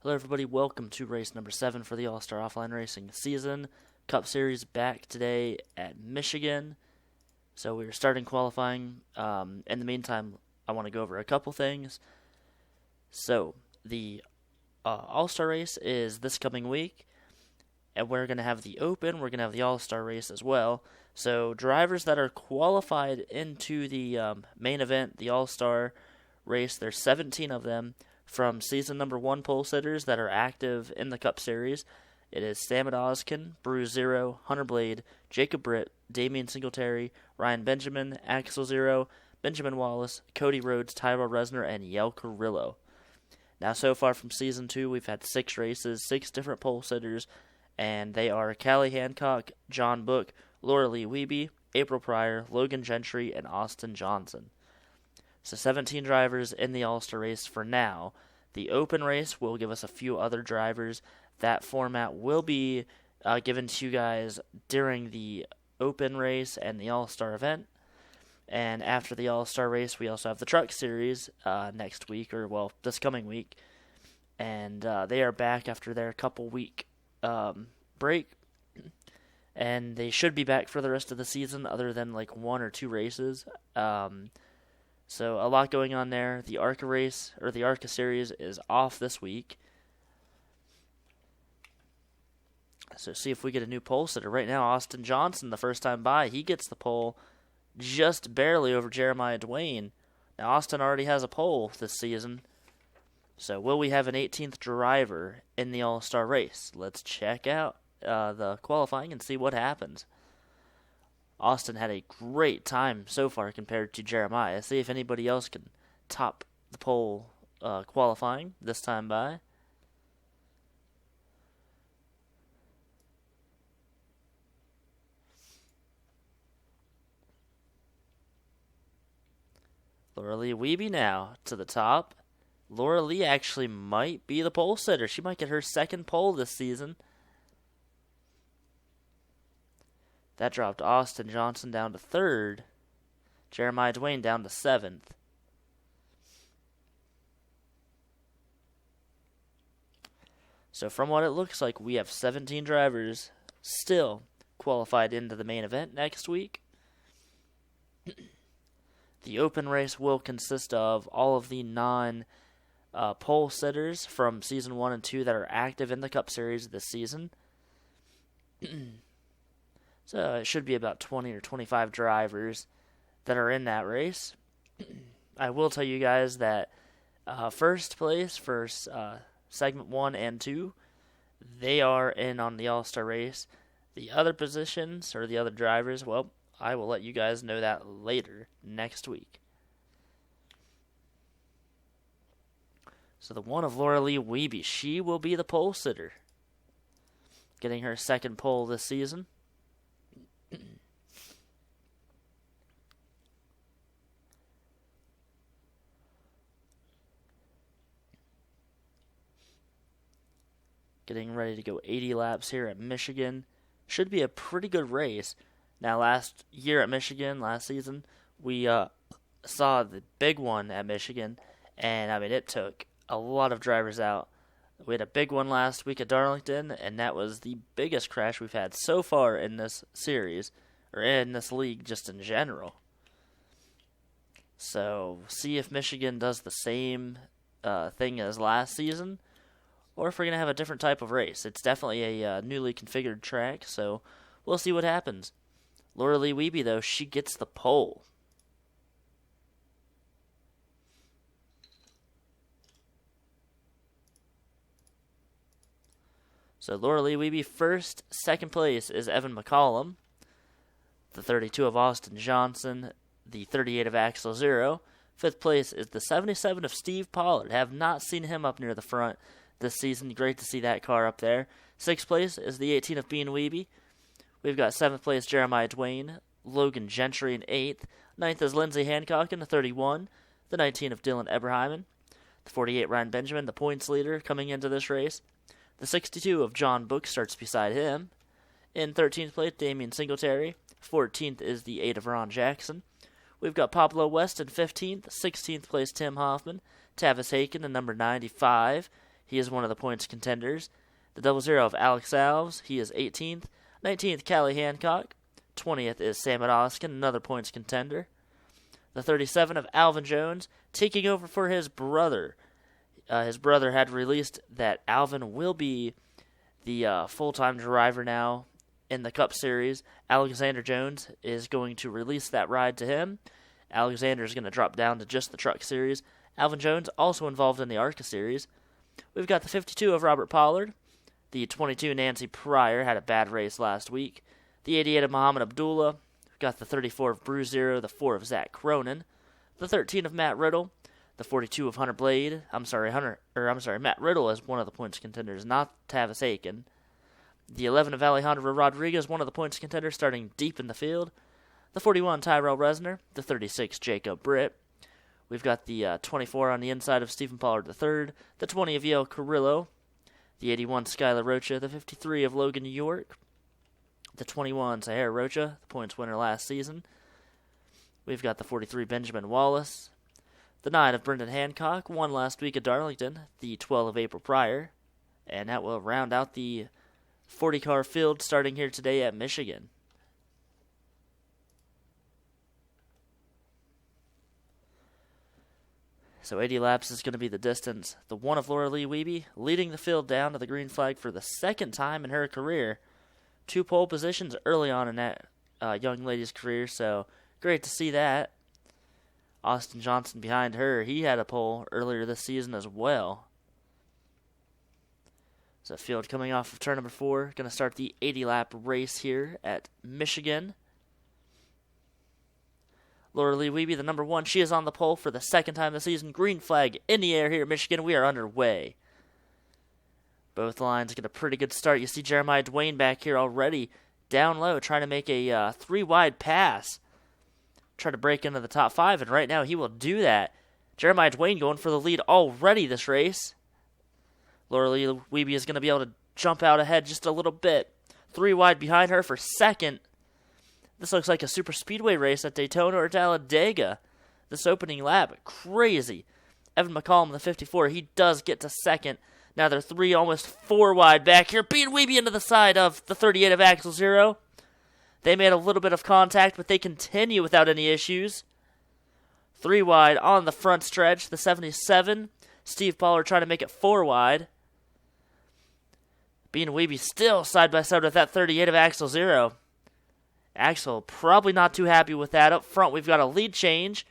Hello everybody, welcome to race number 7 for the Allstar Offline Racing season. Cup Series back today at Michigan. So we're starting qualifying. In the meantime, I want to go over a couple things. So the All-Star race is this coming week. And we're going to have the Open, we're going to have the All-Star race as well. So drivers that are qualified into the main event, the All-Star race, there's 17 of them. From season number 1 pole sitters that are active in the Cup Series, it is Sam Oskin, Bruce Zero, Hunter Blade, Jacob Britt, Damian Singletary, Ryan Benjamin, Axel Zero, Benjamin Wallace, Cody Rhodes, Tyrell Resner, and Yel Carrillo. Now, so far from season 2, we've had 6 races, 6 different pole sitters, and they are Callie Hancock, John Book, Laura Lee Wiebe, April Pryor, Logan Gentry, and Austin Johnson. So 17 drivers in the All-Star race for now. The Open race will give us a few other drivers. That format will be given to you guys during the Open race and the All-Star event. And after the All-Star race, we also have the Truck Series next week, this coming week. And they are back after their couple-week break. And they should be back for the rest of the season other than like 1 or 2 races. So a lot going on there. The ARCA race, or the ARCA series, is off this week. So see if we get a new pole sitter. Right now, Austin Johnson, the first time by, he gets the pole just barely over Jeremiah Dwayne. Now, Austin already has a pole this season. So will we have an 18th driver in the All-Star race? Let's check out the qualifying and see what happens. Austin had a great time so far compared to Jeremiah. See if anybody else can top the pole qualifying this time by. Laura Lee Wiebe now to the top. Laura Lee actually might be the pole sitter. She might get her second pole this season. That dropped Austin Johnson down to 3rd. Jeremiah Dwayne down to 7th. So from what it looks like, we have 17 drivers still qualified into the main event next week. The Open race will consist of all of the non-pole sitters from Season 1 and 2 that are active in the Cup Series this season. So it should be about 20 or 25 drivers that are in that race. I will tell you guys that first place for segment 1 and 2, they are in on the All-Star race. The other positions, or the other drivers, well, I will let you guys know that later next week. So the one of Laura Lee Wiebe, she will be the pole sitter, getting her second pole this season. Getting ready to go 80 laps here at Michigan. Should be a pretty good race. Now, last year at Michigan, last season, we saw the big one at Michigan, and I mean, it took a lot of drivers out. We had a big one last week at Darlington, and that was the biggest crash we've had so far in this series, or in this league just in general. So, see if Michigan does the same thing as last season, or if we're going to have a different type of race. It's definitely a newly configured track, so we'll see what happens. Laura Lee Wiebe, though, she gets the pole. So Laura Lee Wiebe first. Second place is Evan McCollum. The 32 of Austin Johnson. The 38 of Axel Zero. Fifth place is the 77 of Steve Pollard. Have not seen him up near the front this season. Great to see that car up there. Sixth place is the 18 of Bean Wiebe. We've got 7th place Jeremiah Dwayne, Logan Gentry in 8th. 9th is Lindsey Hancock in the 31. The 19 of Dylan Eberheimen. The 48 Ryan Benjamin, the points leader coming into this race. The 62 of John Book starts beside him. In 13th place, Damian Singletary. 14th is the 8 of Ron Jackson. We've got Pablo West in 15th. 16th place, Tim Hoffman. Tavis Haken in number 95. He is one of the points contenders. The 00 of Alex Alves, he is 18th. 19th, Callie Hancock. 20th is Samet Oskin, another points contender. The 37 of Alvin Jones, taking over for his brother. His brother had released that Alvin will be the full-time driver now in the Cup Series. Alexander Jones is going to release that ride to him. Alexander is going to drop down to just the Truck Series. Alvin Jones also involved in the ARCA Series. We've got the 52 of Robert Pollard. The 22 Nancy Pryor had a bad race last week. The 88 of Muhammad Abdullah. We've got the 34 of Bruce Zero. The 4 of Zach Cronin. The 13 of Matt Riddle. The 42 of Hunter Blade. Matt Riddle is one of the points contenders, not Tavis Aiken. The 11 of Alejandro Rodriguez, one of the points contenders, starting deep in the field. The 41 Tyrell Resner. The 36 Jacob Britt. We've got the 24 on the inside of Stephen Pollard III. The 20 of Yale Carrillo. The 81 Skylar Rocha. The 53 of Logan New York. The 21 Sahara Rocha, the points winner last season. We've got the 43 Benjamin Wallace. The 9 of Brendan Hancock, won last week at Darlington. The 12 of April Pryor. And that will round out the 40-car field starting here today at Michigan. So 80 laps is going to be the distance. The 1 of Laura Lee Wiebe leading the field down to the green flag for the second time in her career. 2 pole positions early on in that young lady's career, so great to see that. Austin Johnson behind her, he had a pole earlier this season as well. So field coming off of turn number 4, going to start the 80-lap race here at Michigan. Laura Lee Wiebe, the number 1, she is on the pole for the second time this season. Green flag in the air here at Michigan. We are underway. Both lines get a pretty good start. You see Jeremiah Dwayne back here already down low trying to make a 3-wide pass. Try to break into the top 5, and right now he will do that. Jeremiah Dwayne going for the lead already this race. Laura Lee Wiebe is going to be able to jump out ahead just a little bit. 3 wide behind her for second. This looks like a super speedway race at Daytona or Talladega. This opening lap, crazy. Evan McCollum, the 54, he does get to second. Now they're 3, almost 4 wide back here. Being Wiebe into the side of the 38 of Axel Zero. They made a little bit of contact, but they continue without any issues. 3 wide on the front stretch. The 77, Steve Pollard trying to make it 4 wide. Being Wiebe still side by side with that 38 of Axel Zero. Axel probably not too happy with that. Up front, we've got a lead change.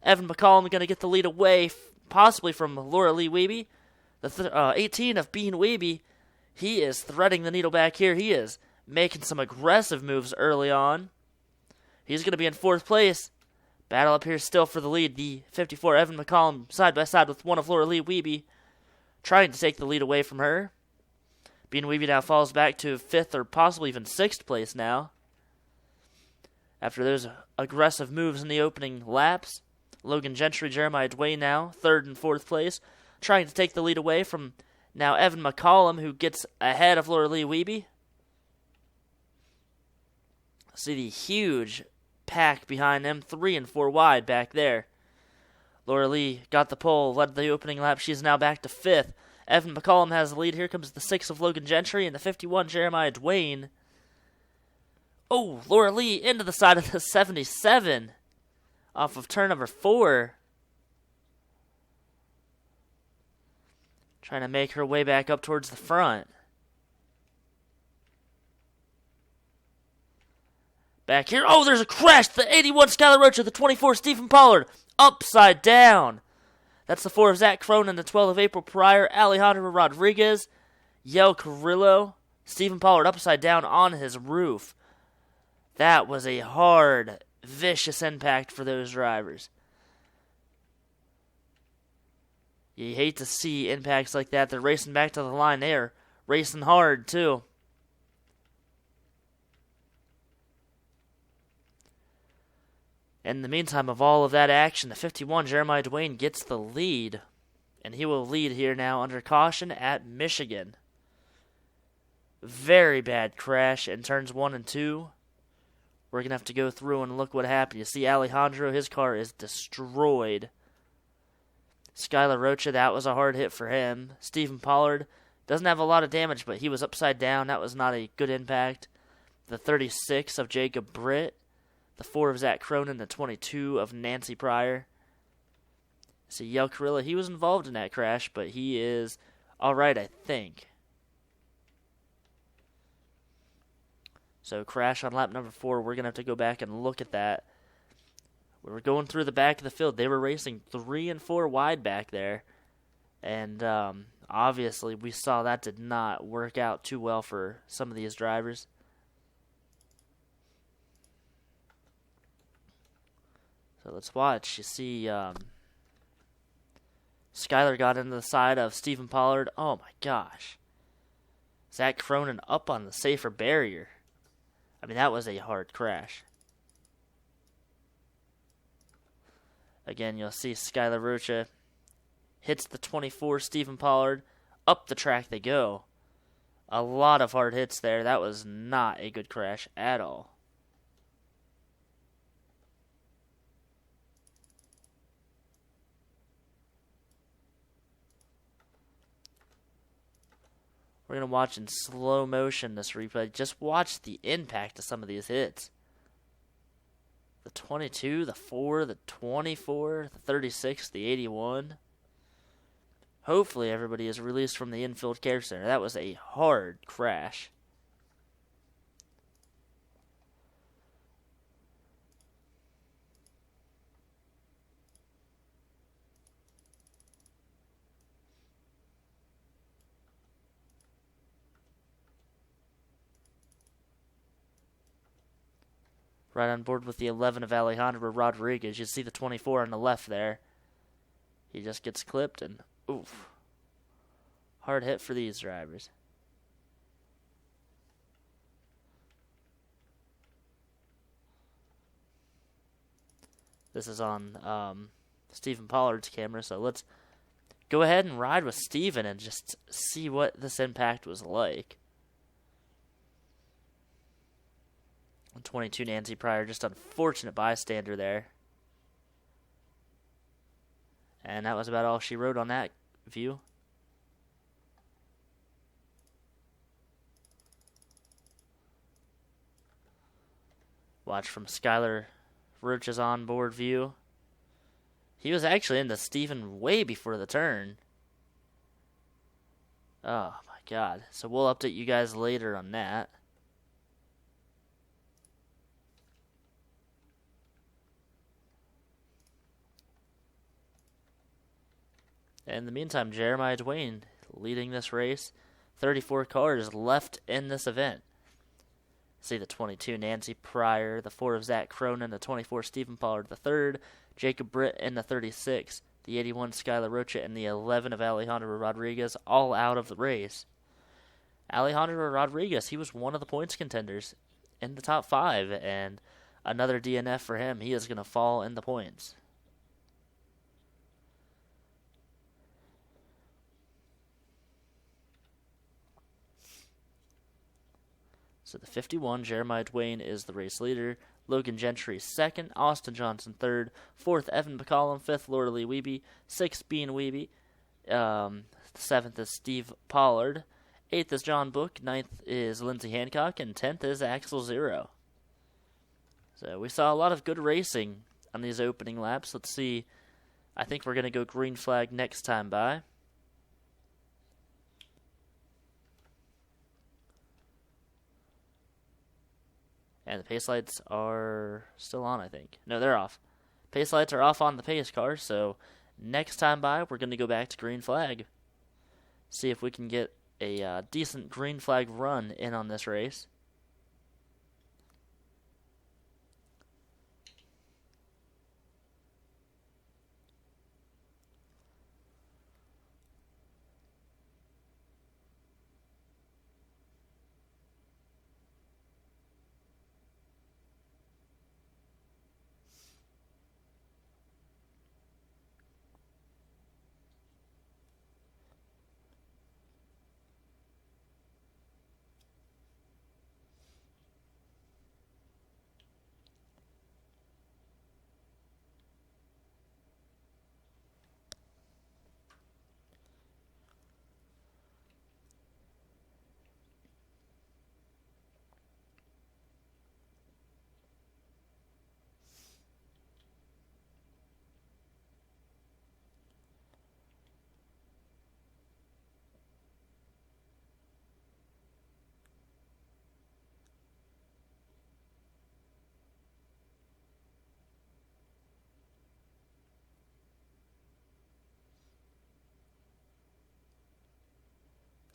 Evan McCollum going to get the lead away, possibly from Laura Lee Wiebe. The 18 of Bean Wiebe, he is threading the needle back here. He is making some aggressive moves early on. He's going to be in 4th place. Battle up here still for the lead. The 54 Evan McCollum side by side with 1 of Laura Lee Wiebe, trying to take the lead away from her. Bean Wiebe now falls back to 5th or possibly even 6th place now. After those aggressive moves in the opening laps, Logan Gentry, Jeremiah Dwayne now 3rd and 4th place, trying to take the lead away from now Evan McCollum, who gets ahead of Laura Lee Wiebe. See the huge pack behind them, 3 and 4 wide back there. Laura Lee got the pole, led the opening lap. She's now back to 5th. Evan McCollum has the lead. Here comes the 6 of Logan Gentry and the 51 Jeremiah Dwayne. Oh, Laura Lee into the side of the 77 off of turn number 4. Trying to make her way back up towards the front. Back here. Oh, there's a crash. The 81 Skylar Rocha, the 24 Stephen Pollard, upside down. That's the 4 of Zach Cronin, the 12 of April Pryor, Alejandro Rodriguez, Yale Carrillo, Stephen Pollard upside down on his roof. That was a hard, vicious impact for those drivers. You hate to see impacts like that. They're racing back to the line. They are racing hard, too. In the meantime of all of that action, the 51 Jeremiah Dwayne gets the lead. And he will lead here now under caution at Michigan. Very bad crash in turns 1 and 2. We're going to have to go through and look what happened. You see Alejandro, his car is destroyed. Skylar Rocha, that was a hard hit for him. Stephen Pollard doesn't have a lot of damage, but he was upside down. That was not a good impact. The 36 of Jacob Britt. The 4 of Zach Cronin. The 22 of Nancy Pryor. See, Yell Carilla, he was involved in that crash, but he is alright, I think. So, crash on lap number 4. We're going to have to go back and look at that. We were going through the back of the field. They were racing 3 and 4 wide back there. And obviously, we saw that did not work out too well for some of these drivers. So let's watch. You see Skylar got into the side of Stephen Pollard. Oh my gosh. Zach Cronin up on the safer barrier. I mean, that was a hard crash. Again, you'll see Skylar Rocha hits the 24 Stephen Pollard. Up the track they go. A lot of hard hits there. That was not a good crash at all. We're going to watch in slow motion this replay. Just watch the impact of some of these hits. The 22, the 4, the 24, the 36, the 81. Hopefully everybody is released from the infield care center. That was a hard crash. Right on board with the 11 of Alejandro Rodriguez. You see the 24 on the left there. He just gets clipped and oof. Hard hit for these drivers. This is on Stephen Pollard's camera, so let's go ahead and ride with Stephen and just see what this impact was like. 22 Nancy Pryor, just unfortunate bystander there. And that was about all she wrote on that view. Watch from Skylar Rocha's onboard view. He was actually into Stephen way before the turn. Oh my god. So we'll update you guys later on that. In the meantime, Jeremiah Dwayne leading this race. 34 cars left in this event. See the 22 Nancy Pryor, the 4 of Zach Cronin, the 24 Stephen Pollard, the 3rd Jacob Britt, and the 36, the 81 Skylar Rocha, and the 11 of Alejandro Rodriguez, all out of the race. Alejandro Rodriguez, he was one of the points contenders in the top 5, and another DNF for him. He is going to fall in the points. So the 51, Jeremiah Dwayne, is the race leader. Logan Gentry, 2nd. Austin Johnson, 3rd. 4th, Evan McCollum. 5th, Laura Lee Wiebe. 6th, Bean Wiebe. 7th is Steve Pollard. 8th is John Book. 9th is Lindsey Hancock. And 10th is Axel Zero. So we saw a lot of good racing on these opening laps. Let's see. I think we're going to go green flag next time by. And the pace lights are still on, I think. No, they're off. Pace lights are off on the pace car, so next time by, we're going to go back to green flag. See if we can get a decent green flag run in on this race.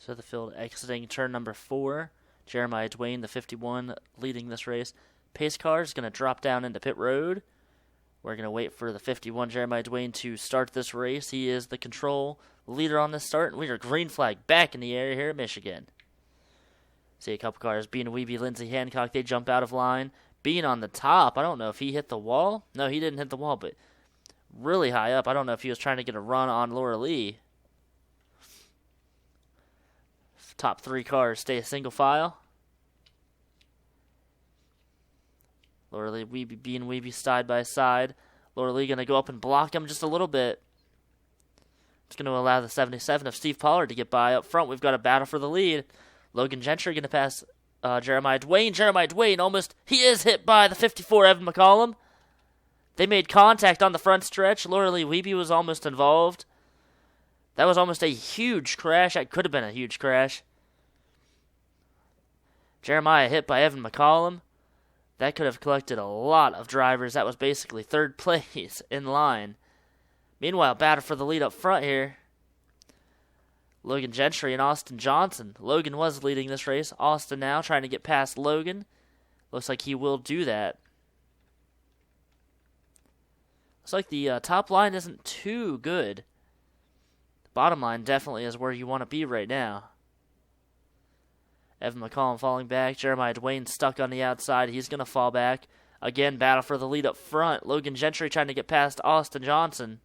So the field exiting turn number 4. Jeremiah Dwayne, the 51, leading this race. Pace car is going to drop down into pit road. We're going to wait for the 51 Jeremiah Dwayne to start this race. He is the control leader on this start, and we are green flag back in the area here at Michigan. See a couple cars. Bean Weeby, Lindsey Hancock, they jump out of line. Bean on the top. I don't know if he hit the wall. No, he didn't hit the wall, but really high up. I don't know if he was trying to get a run on Laura Lee. Top 3 cars stay a single file. Laura Lee, Weeby, Bean, Weeby side by side. Laura Lee going to go up and block him just a little bit. It's going to allow the 77 of Steve Pollard to get by. Up front, we've got a battle for the lead. Logan Gentry going to pass Jeremiah Dwayne. Jeremiah Dwayne he is hit by the 54 Evan McCollum. They made contact on the front stretch. Laura Lee Weeby was almost involved. That was almost a huge crash. That could have been a huge crash. Jeremiah hit by Evan McCollum. That could have collected a lot of drivers. That was basically third place in line. Meanwhile, battle for the lead up front here. Logan Gentry and Austin Johnson. Logan was leading this race. Austin now trying to get past Logan. Looks like he will do that. Looks like the top line isn't too good. Bottom line definitely is where you want to be right now. Evan McCollum falling back. Jeremiah Dwayne stuck on the outside. He's going to fall back. Again, battle for the lead up front. Logan Gentry trying to get past Austin Johnson.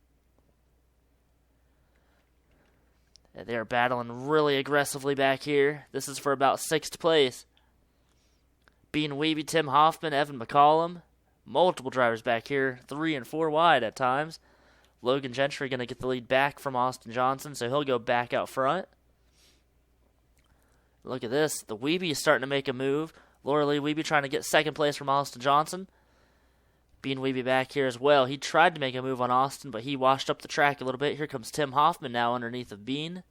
They're battling really aggressively back here. This is for about 6th place. Bean Weeby, Tim Hoffman, Evan McCollum. Multiple drivers back here. 3 and 4 wide at times. Logan Gentry going to get the lead back from Austin Johnson, so he'll go back out front. Look at this. The Weeby is starting to make a move. Laura Lee Weeby trying to get 2nd place from Austin Johnson. Bean Weeby back here as well. He tried to make a move on Austin, but he washed up the track a little bit. Here comes Tim Hoffman now underneath of Bean.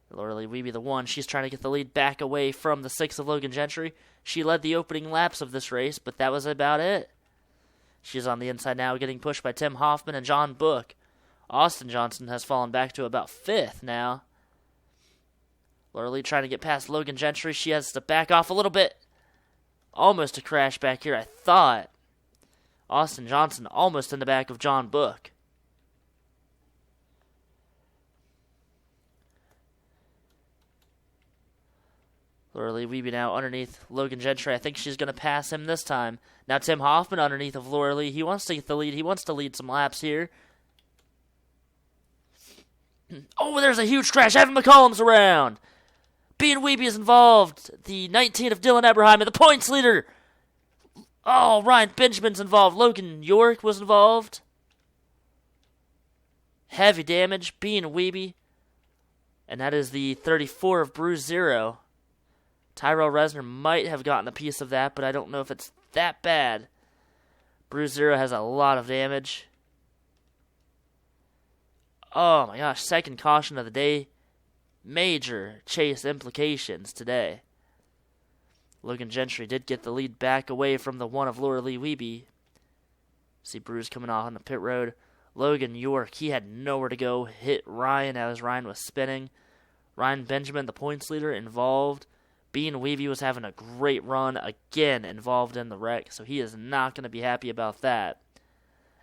Laura Lee Weeby, the 1, she's trying to get the lead back away from the 6 of Logan Gentry. She led the opening laps of this race, but that was about it. She's on the inside now, getting pushed by Tim Hoffman and John Book. Austin Johnson has fallen back to about 5th now. Laura Lee trying to get past Logan Gentry. She has to back off a little bit. Almost a crash back here, I thought. Austin Johnson almost in the back of John Book. Laura Lee Weeby now underneath Logan Gentry. I think she's going to pass him this time. Now Tim Hoffman underneath of Laura Lee. He wants to get the lead. He wants to lead some laps here. Oh, there's a huge crash. Evan McCollum's around. Bean Weeby is involved. The 19 of Dylan Eberheim, the points leader. Oh, Ryan Benjamin's involved. Logan York was involved. Heavy damage. Bean Weeby. And that is the 34 of Bruce Zero. Tyrell Resner might have gotten a piece of that, but I don't know if it's that bad. Bruce Zero has a lot of damage. Oh my gosh, 2nd caution of the day. Major chase implications today. Logan Gentry did get the lead back away from the 1 of Laura Lee Weeby. See Bruce coming off on the pit road. Logan York, he had nowhere to go. Hit Ryan as Ryan was spinning. Ryan Benjamin, the points leader, involved. Bean Weeby was having a great run, again involved in the wreck, so he is not going to be happy about that.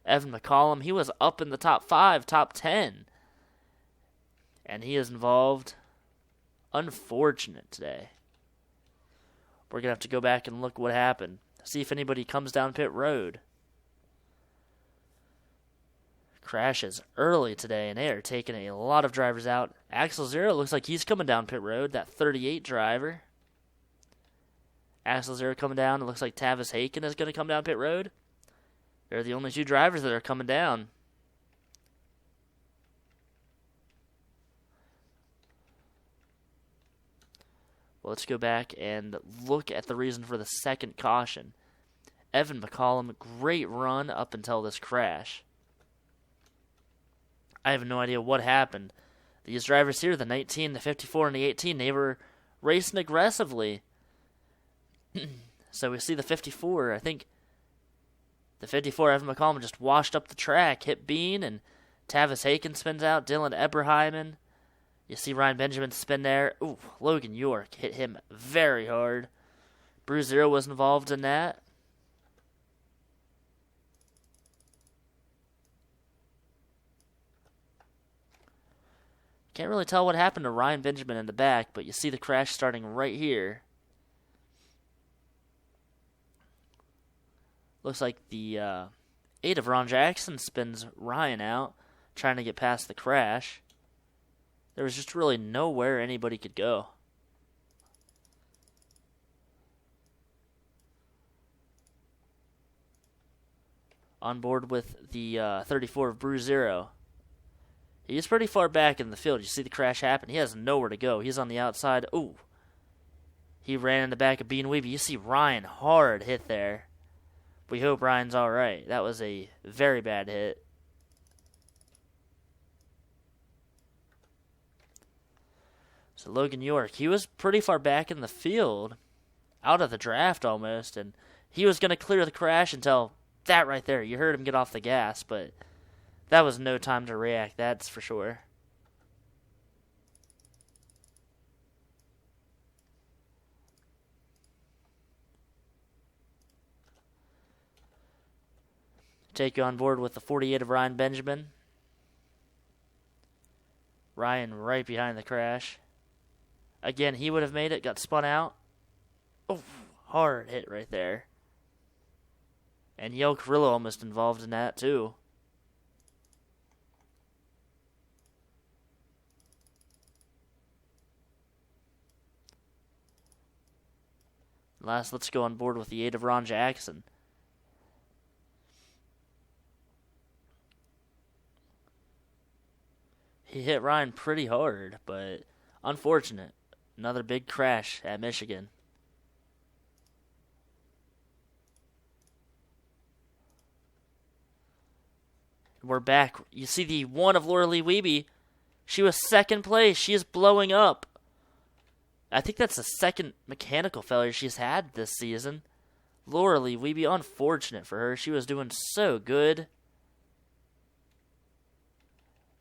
Evan McCollum, he was up in the top 5, top 10, and he is involved. Unfortunate today. We're going to have to go back and look what happened, see if anybody comes down pit road. Crashes early today, and they are taking a lot of drivers out. Axel Zero looks like he's coming down pit road, that 38 driver. Axel Zero coming down. It looks like Tavis Haken is going to come down pit road. They're the only 2 drivers that are coming down. Well, let's go back and look at the reason for the 2nd caution. Evan McCollum, great run up until this crash. I have no idea what happened. These drivers here, the 19, the 54, and the 18, they were racing aggressively. So we see the 54, I think The 54, Evan McCollum, just washed up the track, hit Bean, and Tavis Haken spins out. Dylan Eberheimen. You see Ryan Benjamin spin there. Ooh, Logan York hit him very hard. Brew Zero was involved in that. Can't really tell what happened to Ryan Benjamin in the back, but you see the crash starting right here. Looks like the 8 of Ron Jackson spins Ryan out, trying to get past the crash. There was just really nowhere anybody could go. On board with the 34 of Brew Zero. He's pretty far back in the field. You see the crash happen. He has nowhere to go. He's on the outside. Ooh. He ran in the back of Bean Weeby. You see Ryan hard hit there. We hope Ryan's all right. That was a very bad hit. So Logan York, he was pretty far back in the field, out of the draft almost, and he was going to clear the crash until that right there. You heard him get off the gas, but that was no time to react, that's for sure. Take you on board with the 48 of Ryan Benjamin. Ryan right behind the crash. Again, he would have made it, got spun out. Oh, hard hit right there. And Yale Carrillo almost involved in that too. Last, let's go on board with the 8 of Ron Jackson. He hit Ryan pretty hard, but unfortunate. Another big crash at Michigan. We're back. You see the 1 of Laura Lee Wiebe. She was second place. She is blowing up. I think that's the second mechanical failure she's had this season. Laura Lee Wiebe, unfortunate for her. She was doing so good.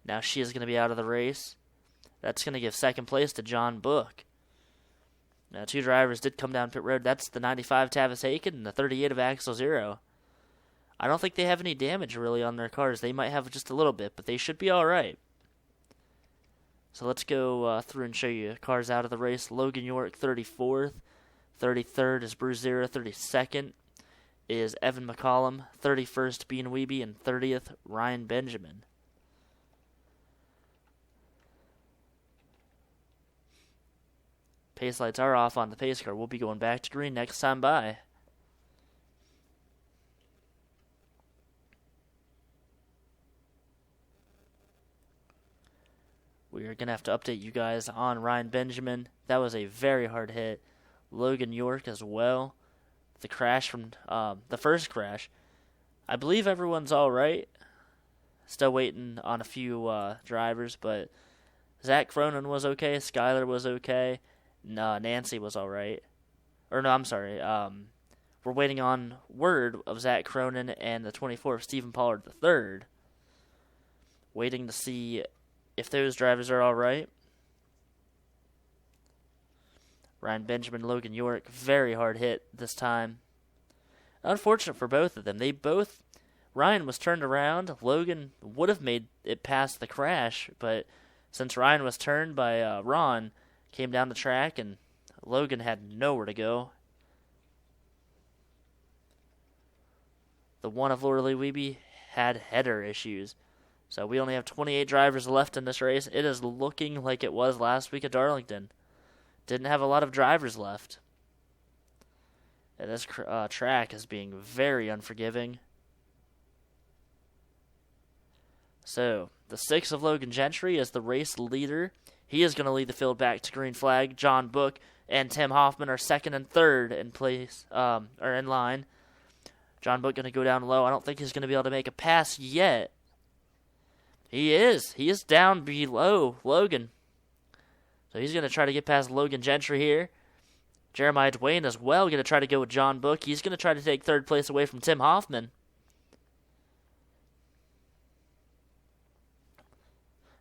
Now she is going to be out of the race. That's going to give second place to John Book. Now 2 drivers did come down pit road. That's the 95 Tavis Haken and the 38 of Axel Zero. I don't think they have any damage really on their cars. They might have just a little bit, but they should be all right. So let's go through and show you cars out of the race. Logan York, 34th. 33rd is Brew Zero. 32nd is Evan McCollum. 31st, Bean Wiebe. And 30th, Ryan Benjamin. Pace lights are off on the pace car. We'll be going back to green next time by. We are going to have to update you guys on Ryan Benjamin. That was a very hard hit. Logan York as well. The crash from the first crash. I believe everyone's all right. Still waiting on a few drivers, but Zach Cronin was okay. Skyler was okay. Nancy was all right. Or no, I'm sorry. We're waiting on word of Zach Cronin and the 24 of Stephen Pollard III. Waiting to see if those drivers are all right. Ryan Benjamin, Logan York, very hard hit this time. Unfortunate for both of them. Ryan was turned around. Logan would have made it past the crash, but since Ryan was turned by Ron, came down the track, and Logan had nowhere to go. The 1 of Laura Lee Wiebe had header issues. So we only have 28 drivers left in this race. It is looking like it was last week at Darlington. Didn't have a lot of drivers left. And this track is being very unforgiving. So, the 6 of Logan Gentry is the race leader. He is going to lead the field back to green flag. John Book and Tim Hoffman are second and third in place, or in line. John Book going to go down low. I don't think he's going to be able to make a pass yet. He is. He is down below Logan. So he's going to try to get past Logan Gentry here. Jeremiah Dwayne as well going to try to go with John Book. He's going to try to take third place away from Tim Hoffman.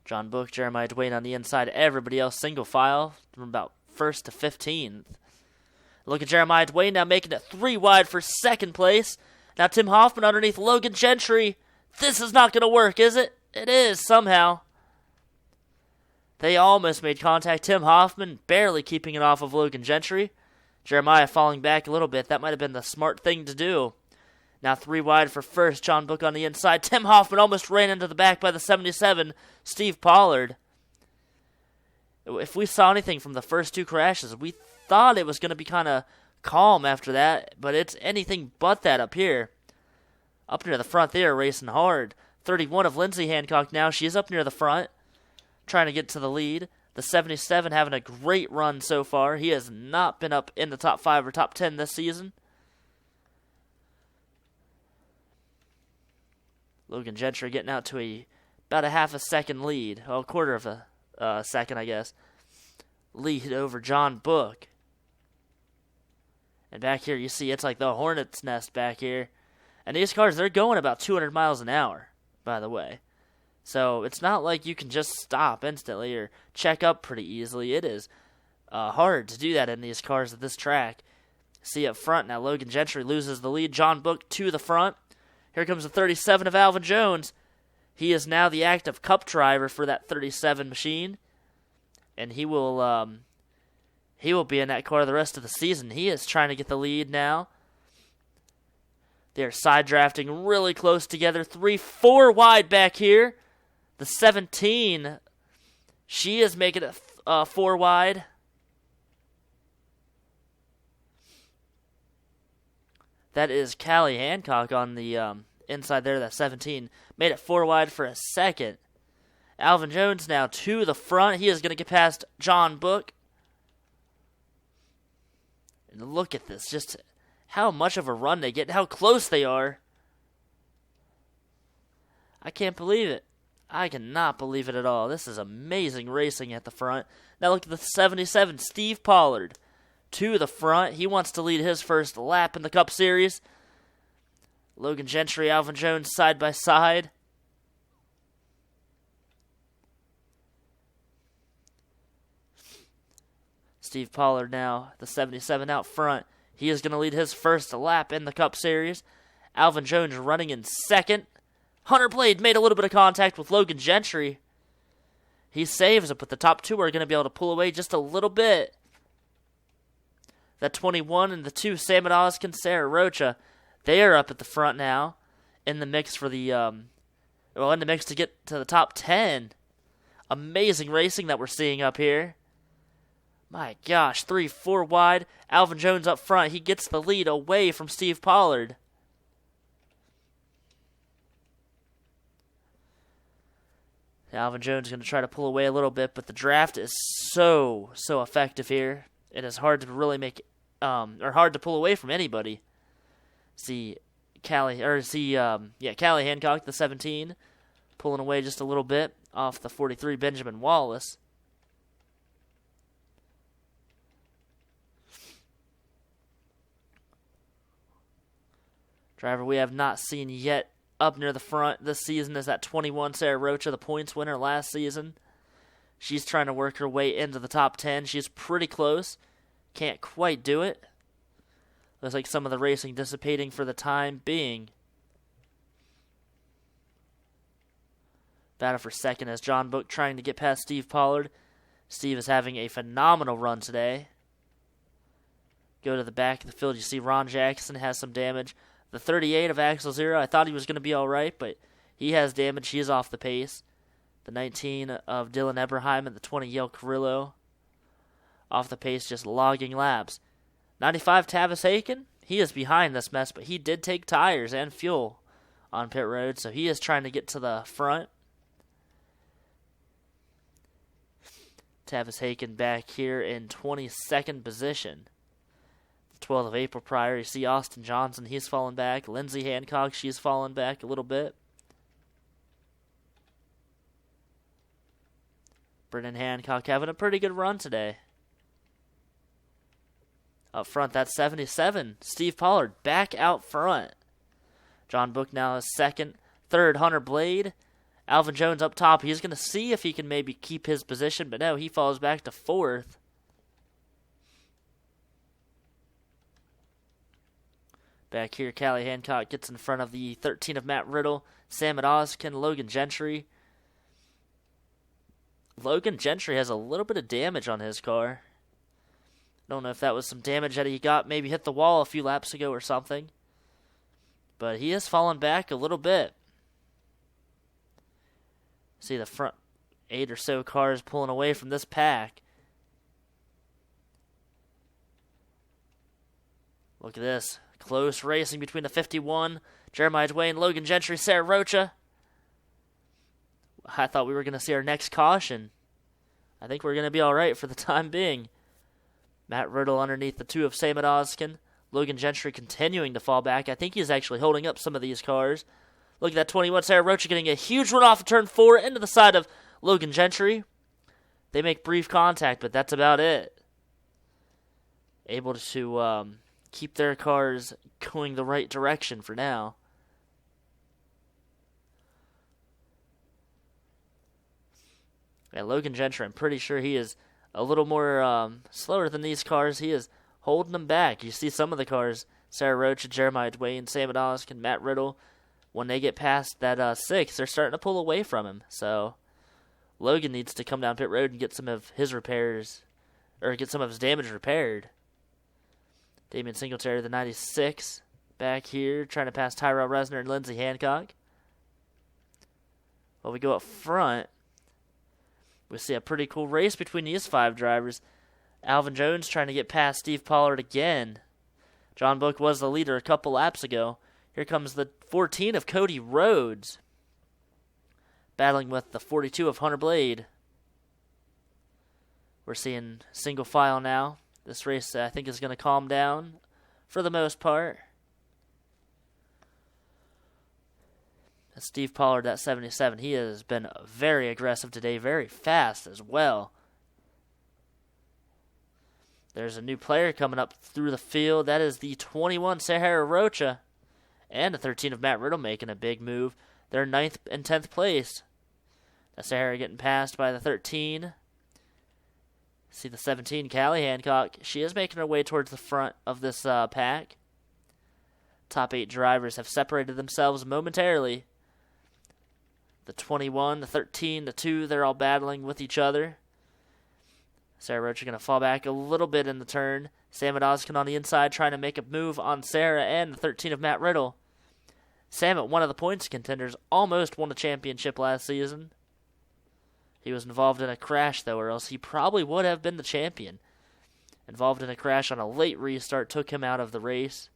John Book, Jeremiah Dwayne on the inside. Everybody else single file from about 1st to 15th. Look at Jeremiah Dwayne now making it 3 wide for 2nd place. Now Tim Hoffman underneath Logan Gentry. This is not going to work, is it? It is, somehow. They almost made contact. Tim Hoffman barely keeping it off of Logan Gentry. Jeremiah falling back a little bit. That might have been the smart thing to do. Now 3 wide for 1st. John Book on the inside. Tim Hoffman almost ran into the back by the 77. Steve Pollard. If we saw anything from the first 2 crashes, we thought it was going to be kind of calm after that, but it's anything but that up here. Up near the front there, racing hard. 31 of Lindsay Hancock now. She is up near the front, trying to get to the lead. The 77 having a great run so far. He has not been up in the top 5 or top 10 this season. Logan Gentry getting out to about a half a second lead. Well, a quarter of a second, I guess. Lead over John Book. And back here, you see it's like the hornet's nest back here. And these cars, they're going about 200 miles an hour, by the way. So it's not like you can just stop instantly or check up pretty easily. It is hard to do that in these cars at this track. See up front now, Logan Gentry loses the lead. John Book to the front. Here comes the 37 of Alvin Jones. He is now the active cup driver for that 37 machine. And he will be in that car the rest of the season. He is trying to get the lead now. They're side drafting really close together. 3-4 wide back here. The 17, she is making it 4 wide. That is Callie Hancock on the inside there, that 17. Made it 4 wide for a second. Alvin Jones now to the front. He is going to get past John Book. And look at this, just how much of a run they get, how close they are. I can't believe it. I cannot believe it at all. This is amazing racing at the front. Now look at the 77, Steve Pollard. To the front. He wants to lead his first lap in the Cup Series. Logan Gentry, Alvin Jones side by side. Steve Pollard now, the 77 out front. He is going to lead his first lap in the Cup Series. Alvin Jones running in second. Hunter Blade made a little bit of contact with Logan Gentry. He saves it, but the top 2 are going to be able to pull away just a little bit. That 21 and the 2, Sam Odoskin, Sarah Rocha, they are up at the front now in the mix for the, in the mix to get to the top 10. Amazing racing that we're seeing up here. My gosh, 3-4 wide. Alvin Jones up front. He gets the lead away from Steve Pollard. Alvin Jones is going to try to pull away a little bit, but the draft is so effective here. It is hard to really make, or hard to pull away from anybody. Callie Hancock, the 17, pulling away just a little bit off the 43, Benjamin Wallace. Driver we have not seen yet up near the front this season is that 21, Sarah Rocha, the points winner last season. She's trying to work her way into the top 10. She's pretty close. Can't quite do it. Looks like some of the racing dissipating for the time being. Battle for second as John Book trying to get past Steve Pollard. Steve is having a phenomenal run today. Go to the back of the field. You see Ron Jackson has some damage. The 38 of Axel Zero, I thought he was going to be all right, but he has damage. He is off the pace. The 19 of Dylan Eberheim and the 20 Yale Carrillo off the pace, just logging laps. 95 Tavis Aiken, he is behind this mess, but he did take tires and fuel on pit road, so he is trying to get to the front. Tavis Aiken back here in 22nd position. 12th of April prior, you see Austin Johnson, he's fallen back. Lindsay Hancock, she's fallen back a little bit. Brennan Hancock having a pretty good run today. Up front, that's 77. Steve Pollard back out front. John Book now is second. Third, Hunter Blade. Alvin Jones up top. He's going to see if he can maybe keep his position, but no, he falls back to 4th. Back here, Callie Hancock gets in front of the 13 of Matt Riddle, Sam Oskin, Logan Gentry. Logan Gentry has a little bit of damage on his car. Don't know if that was some damage that he got, maybe hit the wall a few laps ago or something. But he has fallen back a little bit. See the front 8 or so cars pulling away from this pack. Look at this. Close racing between the 51, Jeremiah Dwayne, Logan Gentry, Sarah Rocha. I thought we were going to see our next caution. I think we're going to be all right for the time being. Matt Riddle underneath the 2 of Sam Oskin. Logan Gentry continuing to fall back. I think he's actually holding up some of these cars. Look at that 21, Sarah Rocha getting a huge run off of turn 4 into the side of Logan Gentry. They make brief contact, but that's about it. Able to keep their cars going the right direction for now. Yeah, Logan Gentry, I'm pretty sure he is a little more slower than these cars. He is holding them back. You see some of the cars, Sarah Rocha, Jeremiah Dwayne, Sam Oskin, Matt Riddle, when they get past that 6, they're starting to pull away from him. So Logan needs to come down pit road and get some of his repairs, or get some of his damage repaired. Damian Singletary, the 96, back here, trying to pass Tyrell Resner and Lindsey Hancock. Well, we go up front. We see a pretty cool race between these 5 drivers. Alvin Jones trying to get past Steve Pollard again. John Book was the leader a couple laps ago. Here comes the 14 of Cody Rhodes, battling with the 42 of Hunter Blade. We're seeing single file now. This race, I think, is going to calm down for the most part. And Steve Pollard, that 77, he has been very aggressive today, very fast as well. There's a new player coming up through the field. That is the 21, Sahara Rocha, and the 13 of Matt Riddle making a big move. They're 9th and 10th place. The Sahara getting passed by the 13. See the 17, Callie Hancock. She is making her way towards the front of this pack. Top 8 drivers have separated themselves momentarily. The 21, the 13, the 2, they're all battling with each other. Sarah Roach is going to fall back a little bit in the turn. Sam Oskin on the inside trying to make a move on Sarah and the 13 of Matt Riddle. Sam, at one of the points contenders, almost won a championship last season. He was involved in a crash, though, or else he probably would have been the champion. Involved in a crash on a late restart, took him out of the race.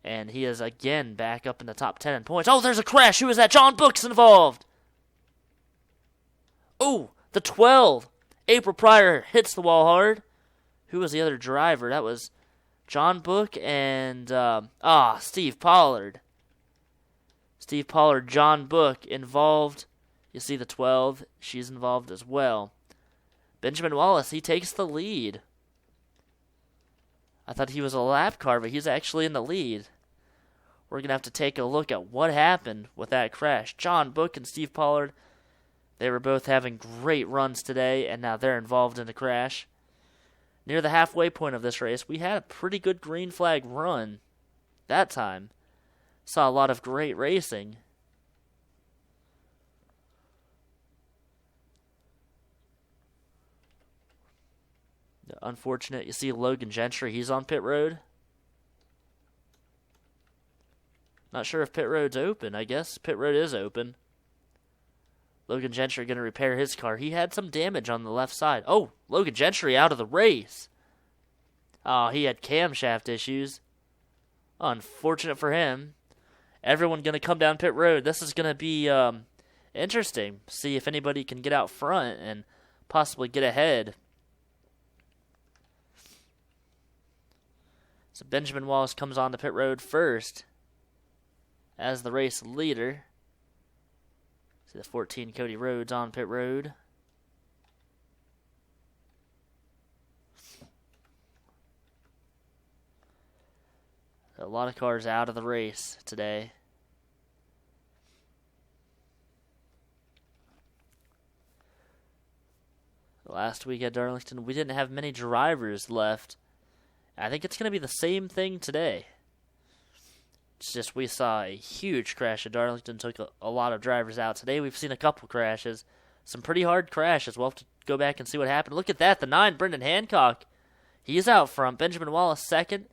And he is again back up in the top 10 in points. Oh, there's a crash. Who is that? John Book's involved. Oh, the 12. April Pryor hits the wall hard. Who was the other driver? That was John Book and Steve Pollard. Steve Pollard, John Book involved. You see the 12. She's involved as well. Benjamin Wallace, he takes the lead. I thought he was a lap car, but he's actually in the lead. We're going to have to take a look at what happened with that crash. John Book and Steve Pollard, they were both having great runs today, and now they're involved in the crash. Near the halfway point of this race, we had a pretty good green flag run that time. Saw a lot of great racing. Unfortunate, you see Logan Gentry, he's on pit road. Not sure if pit road's open. I guess pit road is open. Logan Gentry going to repair his car. He had some damage on the left side. Oh, Logan Gentry out of the race. Oh, he had camshaft issues. Unfortunate for him. Everyone going to come down pit road. This is going to be interesting. See if anybody can get out front and possibly get ahead. So Benjamin Wallace comes on the pit road first as the race leader. See the 14 Cody Rhodes on pit road. A lot of cars out of the race today. Last week at Darlington, we didn't have many drivers left. I think it's going to be the same thing today. It's just we saw a huge crash at Darlington, took a lot of drivers out. Today we've seen a couple crashes, some pretty hard crashes. We'll have to go back and see what happened. Look at that, the 9, Brendan Hancock. He's out front. Benjamin Wallace second.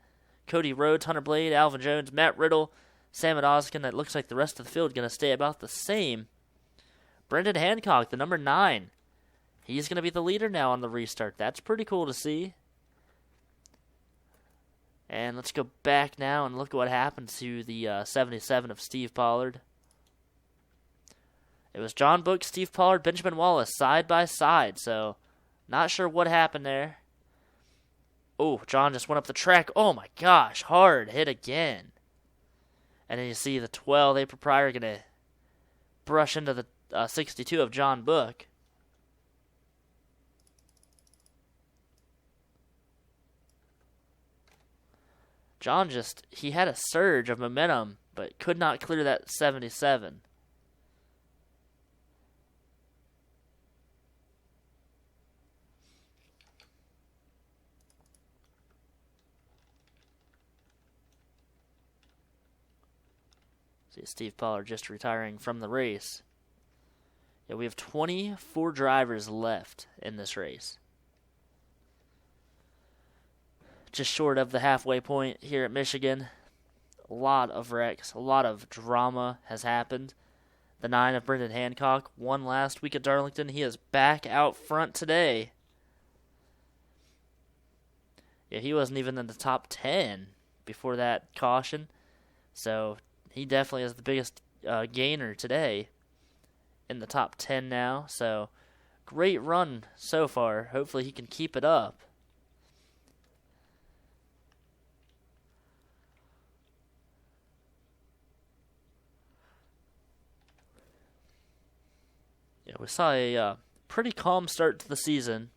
Cody Rhodes, Hunter Blade, Alvin Jones, Matt Riddle, Sam Odoskin. That looks like the rest of the field going to stay about the same. Brendan Hancock, the number 9. He's going to be the leader now on the restart. That's pretty cool to see. And let's go back now and look at what happened to the 77 of Steve Pollard. It was John Book, Steve Pollard, Benjamin Wallace side by side. So, not sure what happened there. Oh, John just went up the track. Oh my gosh, hard hit again. And then you see the 12, April Pryor, going to brush into the 62 of John Book. John he had a surge of momentum, but could not clear that 77. See Steve Pollard just retiring from the race. Yeah, we have 24 drivers left in this race. Just short of the halfway point here at Michigan. A lot of wrecks, a lot of drama has happened. The 9 of Brendan Hancock won last week at Darlington. He is back out front today. Yeah, he wasn't even in the top 10 before that caution. So he definitely is the biggest gainer today in the top 10 now. So great run so far. Hopefully he can keep it up. Yeah, we saw a pretty calm start to the season,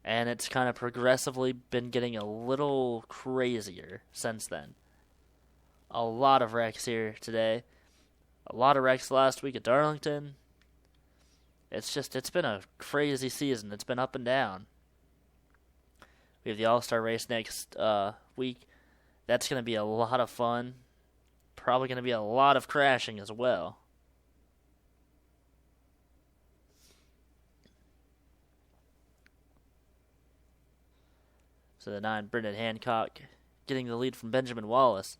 and it's kind of progressively been getting a little crazier since then. A lot of wrecks here today. A lot of wrecks last week at Darlington. It's been a crazy season. It's been up and down. We have the Allstar race next week. That's going to be a lot of fun. Probably going to be a lot of crashing as well. So the 9, Brendan Hancock, getting the lead from Benjamin Wallace.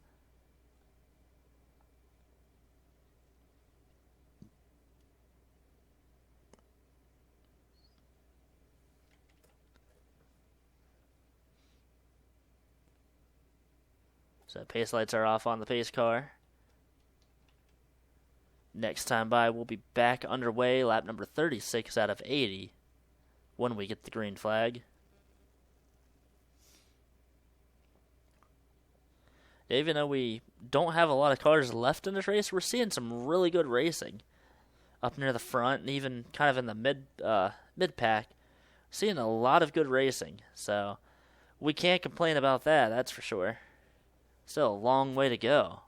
So pace lights are off on the pace car. Next time by, we'll be back underway, lap number 36 out of 80, when we get the green flag. Even though we don't have a lot of cars left in this race, we're seeing some really good racing up near the front and even kind of in the mid pack. Seeing a lot of good racing, so we can't complain about that. That's for sure. Still a long way to go.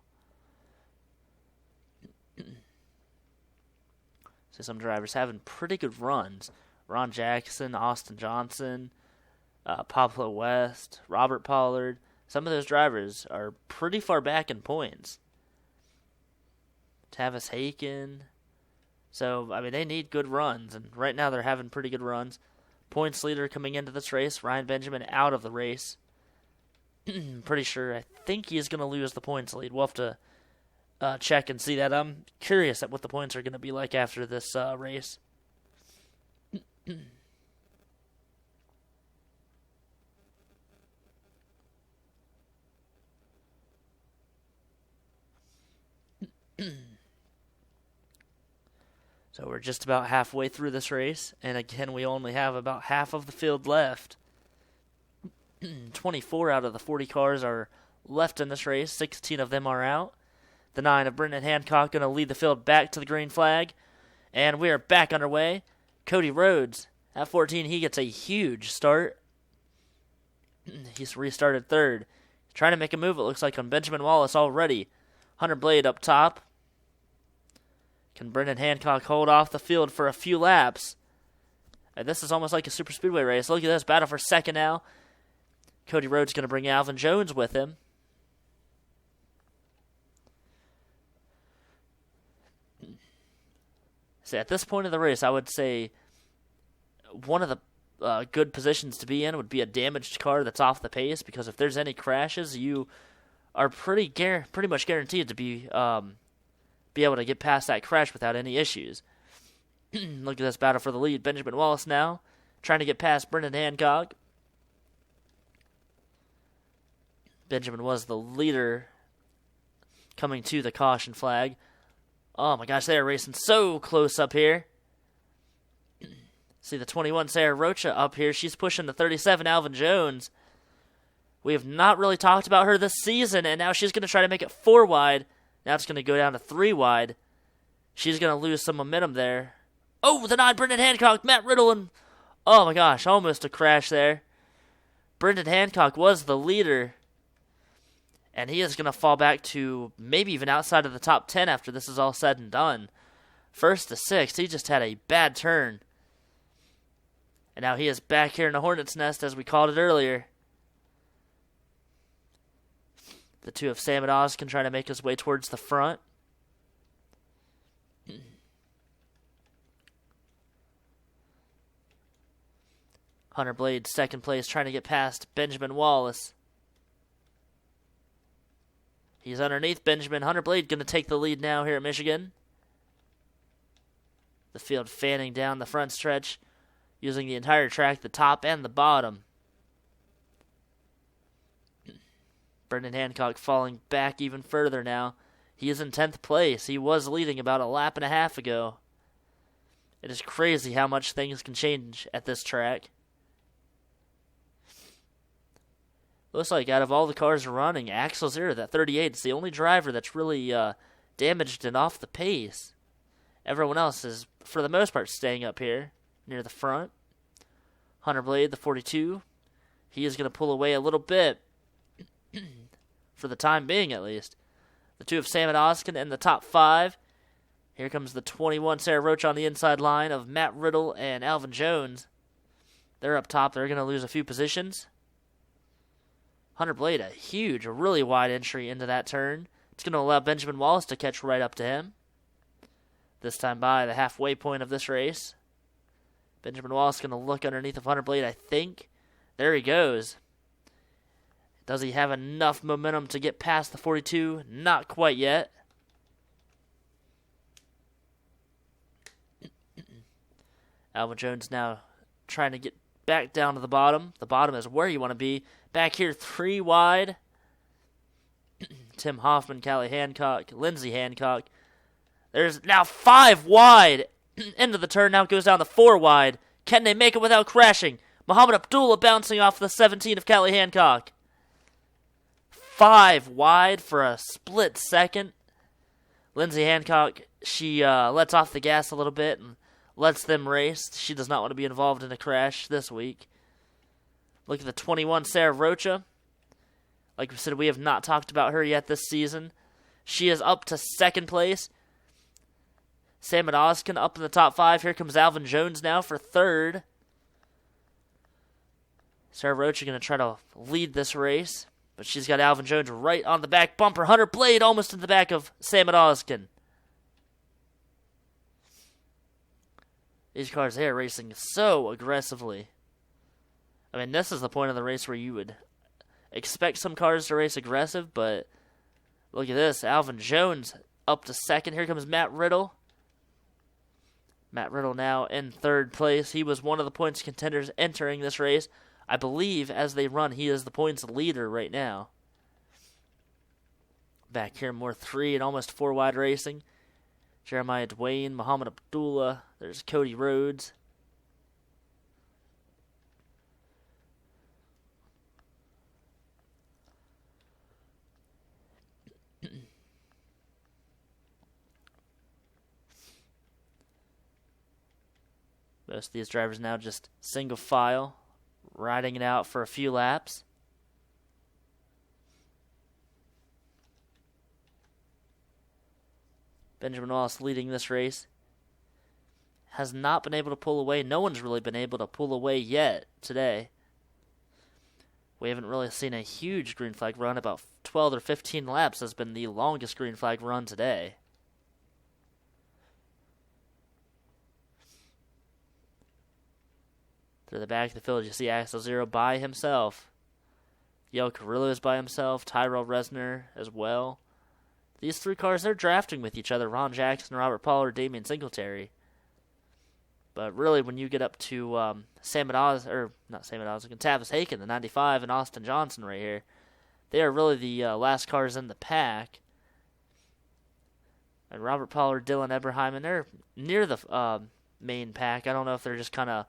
See some drivers having pretty good runs. Ron Jackson, Austin Johnson, Pablo West, Robert Pollard. Some of those drivers are pretty far back in points. Tavis Haken. So, I mean, they need good runs, and right now they're having pretty good runs. Points leader coming into this race, Ryan Benjamin out of the race. Pretty sure, I think he's going to lose the points lead. We'll have to check and see that. I'm curious at what the points are going to be like after this race. So we're just about halfway through this race, and again, we only have about half of the field left. 24 out of the 40 cars are left in this race. 16 of them are out. The 9 of Brendan Hancock going to lead the field back to the green flag, and we are back underway. Cody Rhodes at 14, he gets a huge start. He's restarted third. Trying to make a move, it looks like, on Benjamin Wallace already. Hunter Blade up top. Can Brendan Hancock hold off the field for a few laps? And this is almost like a super speedway race. Look at this, battle for second now. Cody Rhodes going to bring Alvin Jones with him. So at this point of the race, I would say one of the good positions to be in would be a damaged car that's off the pace, because if there's any crashes, you are pretty much guaranteed to be able to get past that crash without any issues. Look at this battle for the lead. Benjamin Wallace now trying to get past Brendan Hancock. Benjamin was the leader coming to the caution flag. Oh my gosh, they are racing so close up here. See the 21 Sarah Rocha up here. She's pushing the 37 Alvin Jones. We have not really talked about her this season, and now she's going to try to make it 4 wide. Now it's going to go down to 3 wide. She's going to lose some momentum there. Oh, the 9 Brendan Hancock, Matt Riddle, and oh my gosh, almost a crash there. Brendan Hancock was the leader, and he is going to fall back to maybe even outside of the top 10 after this is all said and done. First to 6th, he just had a bad turn. And now he is back here in the Hornet's Nest, as we called it earlier. The 2 of Sam and Oz can try to make his way towards the front. Hunter Blade, second place, trying to get past Benjamin Wallace. He's underneath Benjamin. Hunter Blade going to take the lead now here at Michigan. The field fanning down the front stretch, using the entire track, the top and the bottom. Brendan Hancock falling back even further now. He is in 10th place. He was leading about a lap and a half ago. It is crazy how much things can change at this track. Looks like out of all the cars running, Axel Zero, that 38, is the only driver that's really damaged and off the pace. Everyone else is, for the most part, staying up here near the front. Hunter Blade, the 42, he is going to pull away a little bit, for the time being at least. The 2 of Sam and Oskin in the top 5. Here comes the 21 Sarah Roach on the inside line of Matt Riddle and Alvin Jones. They're up top. They're going to lose a few positions. Hunter Blade, a really wide entry into that turn. It's going to allow Benjamin Wallace to catch right up to him. This time by the halfway point of this race. Benjamin Wallace going to look underneath of Hunter Blade, I think. There he goes. Does he have enough momentum to get past the 42? Not quite yet. Alvin Jones now trying to get back down to the bottom. The bottom is where you want to be. Back here, 3 wide. Tim Hoffman, Callie Hancock, Lindsey Hancock. There's now 5 wide. Into the turn, now it goes down to 4 wide. Can they make it without crashing? Muhammad Abdullah bouncing off the 17 of Callie Hancock. 5 wide for a split second. Lindsey Hancock, she lets off the gas a little bit and lets them race. She does not want to be involved in a crash this week. Look at the 21 Sarah Rocha. Like we said, we have not talked about her yet this season. She is up to 2nd place. Sam and Oskin up in the top 5. Here comes Alvin Jones now for 3rd. Sarah Rocha going to try to lead this race, but she's got Alvin Jones right on the back bumper. Hunter Blade almost in the back of Sam and Oskin. These cars, they are racing so aggressively. I mean, this is the point of the race where you would expect some cars to race aggressive, but look at this. Alvin Jones up to 2nd. Here comes Matt Riddle. Matt Riddle now in 3rd place. He was one of the points contenders entering this race. I believe as they run, he is the points leader right now. Back here, more 3 and almost 4 wide racing. Jeremiah Dwayne, Muhammad Abdullah. There's Cody Rhodes. Most of these drivers now just single file, riding it out for a few laps. Benjamin Wallace leading this race. has not been able to pull away. No one's really been able to pull away yet today. We haven't really seen a huge green flag run. About 12 or 15 laps has been the longest green flag run today. Through the back of the field, you see Axel Zero by himself. Yo Carrillo is by himself. Tyrell Resner as well. These three cars, they're drafting with each other. Ron Jackson, Robert Pollard, Damian Singletary. But really, when you get up to Tavis Haken, the 95, and Austin Johnson right here, they are really the last cars in the pack. And Robert Pollard, Dylan Eberheim, they're near the main pack. I don't know if they're just kind of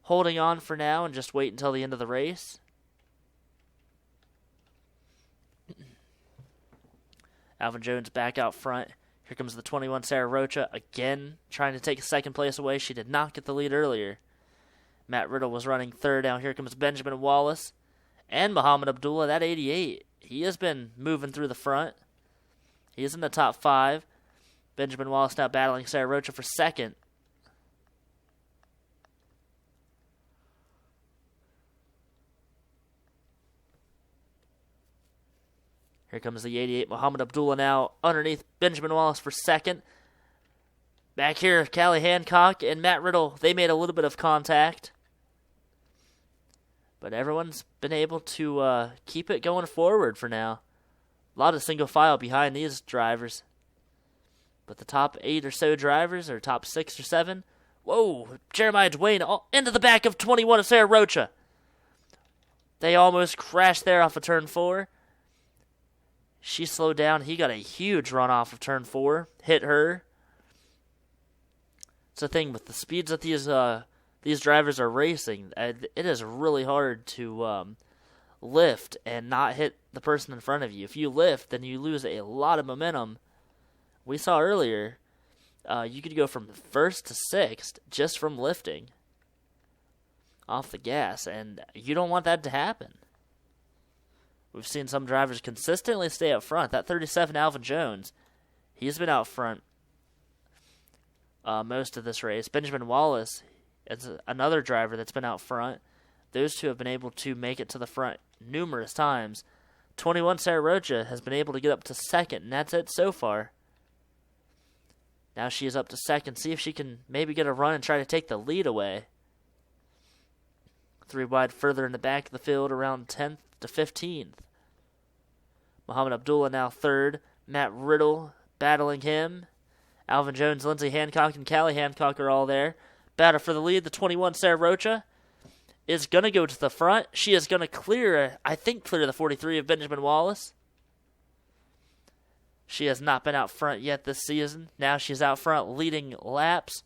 holding on for now and just wait until the end of the race. Alvin Jones back out front. Here comes the 21 Sarah Rocha again, trying to take second place away. She did not get the lead earlier. Matt Riddle was running third. Now here comes Benjamin Wallace and Muhammad Abdullah, that 88. He has been moving through the front. He is in the top 5. Benjamin Wallace now battling Sarah Rocha for second. Here comes the 88, Muhammad Abdullah now underneath Benjamin Wallace for second. Back here, Callie Hancock and Matt Riddle, they made a little bit of contact. But everyone's been able to keep it going forward for now. A lot of single file behind these drivers. But the top 8 or so drivers, or top 6 or 7, whoa, Jeremiah Dwayne into the back of 21 of Sarah Rocha. They almost crashed there off of turn 4. She slowed down. He got a huge run off of turn 4. Hit her. It's the thing with the speeds that these drivers are racing. It is really hard to lift and not hit the person in front of you. If you lift, then you lose a lot of momentum. We saw earlier, you could go from 1st to 6th just from lifting off the gas, and you don't want that to happen. We've seen some drivers consistently stay up front. That 37 Alvin Jones, he's been out front most of this race. Benjamin Wallace is another driver that's been out front. Those two have been able to make it to the front numerous times. 21 Sarah Rocha has been able to get up to second, and that's it so far. Now she is up to second. See if she can maybe get a run and try to take the lead away. 3 wide further in the back of the field, around 10th to 15th. Muhammad Abdullah now third. Matt Riddle battling him. Alvin Jones, Lindsey Hancock, and Callie Hancock are all there. Battle for the lead. The 21 Sarah Rocha is going to go to the front. She is going to clear the 43 of Benjamin Wallace. She has not been out front yet this season. Now she's out front leading laps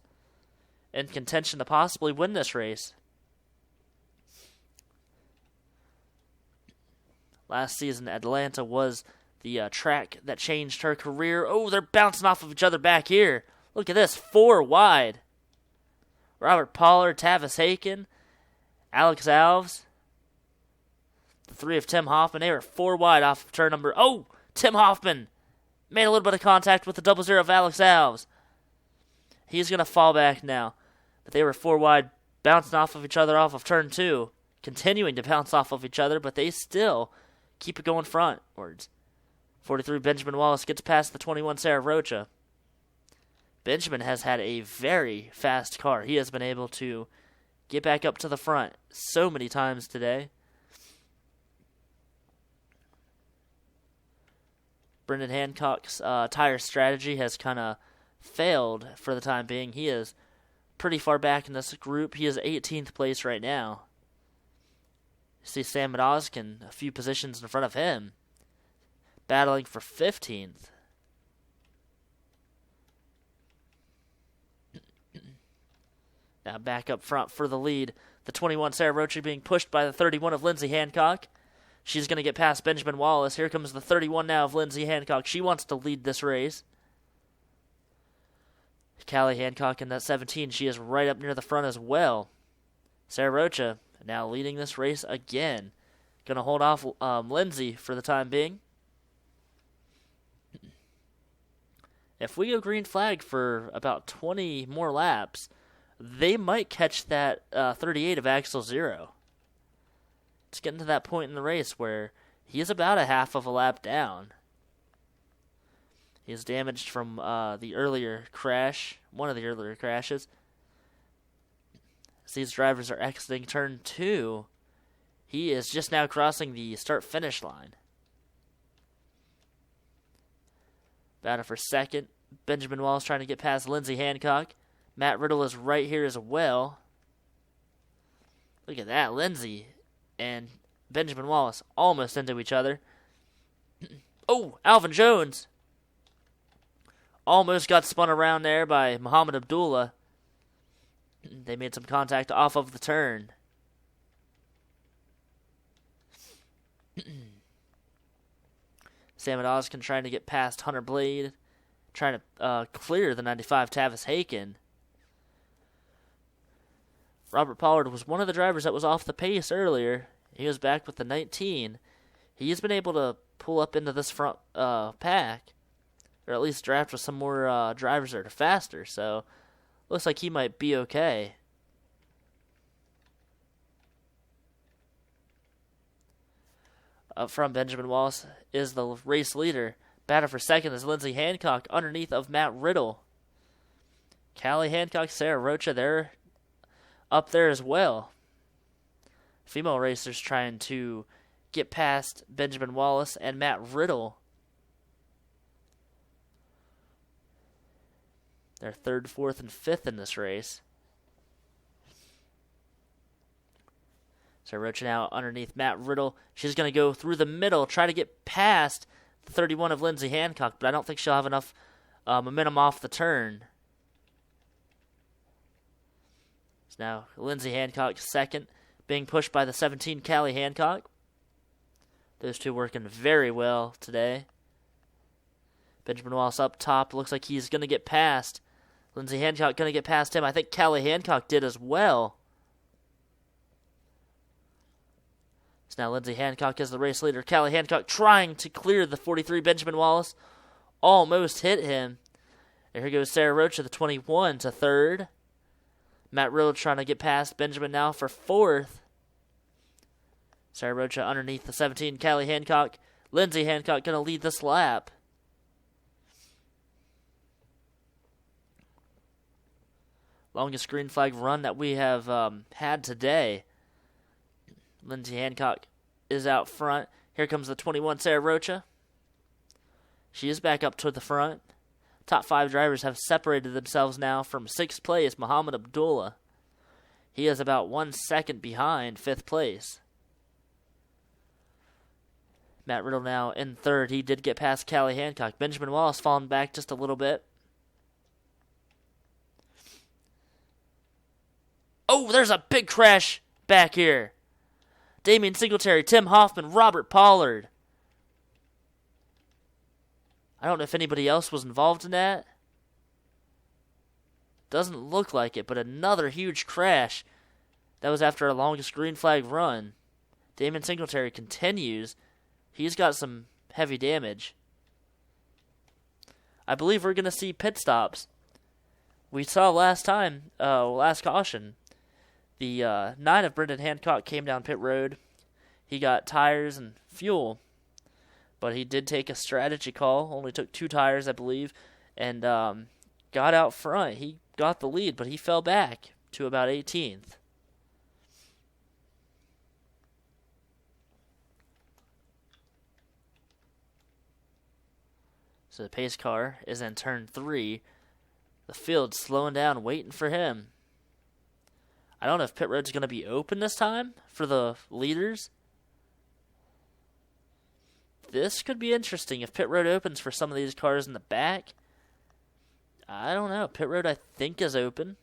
in contention to possibly win this race. Last season, Atlanta was the track that changed her career. Oh, they're bouncing off of each other back here. Look at this, 4 wide. Robert Pollard, Tavis Haken, Alex Alves. The 3 of Tim Hoffman, they were 4 wide off of turn number. Oh, Tim Hoffman made a little bit of contact with the 00 of Alex Alves. He's going to fall back now. But they were 4 wide, bouncing off of each other off of turn 2. Continuing to bounce off of each other, but they still keep it going frontwards. 43 Benjamin Wallace gets past the 21 Sarah Rocha. Benjamin has had a very fast car. He has been able to get back up to the front so many times today. Brendan Hancock's tire strategy has kind of failed for the time being. He is pretty far back in this group. He is 18th place right now. You see Sam Odoskin a few positions in front of him, battling for 15th. Now back up front for the lead. The 21 Sarah Rocha being pushed by the 31 of Lindsey Hancock. She's going to get past Benjamin Wallace. Here comes the 31 now of Lindsey Hancock. She wants to lead this race. Callie Hancock in that 17. She is right up near the front as well. Sarah Rocha now leading this race again. Going to hold off Lindsey for the time being. If we go green flag for about 20 more laps, they might catch that 38 of Axel Zero. It's getting to that point in the race where he is about a half of a lap down. He is damaged from the earlier crash, one of the earlier crashes. As these drivers are exiting turn 2, he is just now crossing the start-finish line. Battle for second. Benjamin Wallace trying to get past Lindsey Hancock. Matt Riddle is right here as well. Look at that. Lindsey and Benjamin Wallace almost into each other. Oh, Alvin Jones almost got spun around there by Muhammad Abdullah. They made some contact off of the turn. Sam Oskin trying to get past Hunter Blade. Trying to clear the 95 Tavis Haken. Robert Pollard was one of the drivers that was off the pace earlier. He was back with the 19. He's been able to pull up into this front pack, or at least draft with some more drivers that are faster. So, looks like he might be okay. Up front, Benjamin Wallace is the race leader. Batter for second is Lindsey Hancock underneath of Matt Riddle. Callie Hancock, Sarah Rocha, they're up there as well. Female racers trying to get past Benjamin Wallace and Matt Riddle. They're third, fourth, and fifth in this race. Sarah Rocha now underneath Matt Riddle. She's going to go through the middle, try to get past the 31 of Lindsey Hancock, but I don't think she'll have enough momentum off the turn. So now Lindsey Hancock second, being pushed by the 17 Callie Hancock. Those two working very well today. Benjamin Wallace up top. Looks like he's going to get past. Lindsey Hancock going to get past him. I think Callie Hancock did as well. So now Lindsey Hancock is the race leader. Callie Hancock trying to clear the 43 Benjamin Wallace. Almost hit him. And here goes Sarah Rocha, the 21, to third. Matt Riddle trying to get past Benjamin now for fourth. Sarah Rocha underneath the 17, Callie Hancock. Lindsey Hancock going to lead this lap. Longest green flag run that we have had today. Lindsey Hancock is out front. Here comes the 21, Sarah Rocha. She is back up to the front. Top 5 drivers have separated themselves now from 6th place, Muhammad Abdullah. He is about 1 second behind 5th place. Matt Riddle now in third. He did get past Callie Hancock. Benjamin Wallace falling back just a little bit. Oh, there's a big crash back here. Damian Singletary, Tim Hoffman, Robert Pollard. I don't know if anybody else was involved in that. Doesn't look like it, but another huge crash. That was after a longest green flag run. Damian Singletary continues. He's got some heavy damage. I believe we're going to see pit stops. We saw last caution, the 9 of Brendan Hancock came down pit road. He got tires and fuel, but he did take a strategy call. Only took 2 tires, I believe, and got out front. He got the lead, but he fell back to about 18th. So the pace car is in turn 3. The field's slowing down, waiting for him. I don't know if pit road's going to be open this time for the leaders. This could be interesting if pit road opens for some of these cars in the back. I don't know. Pit road, I think, is open.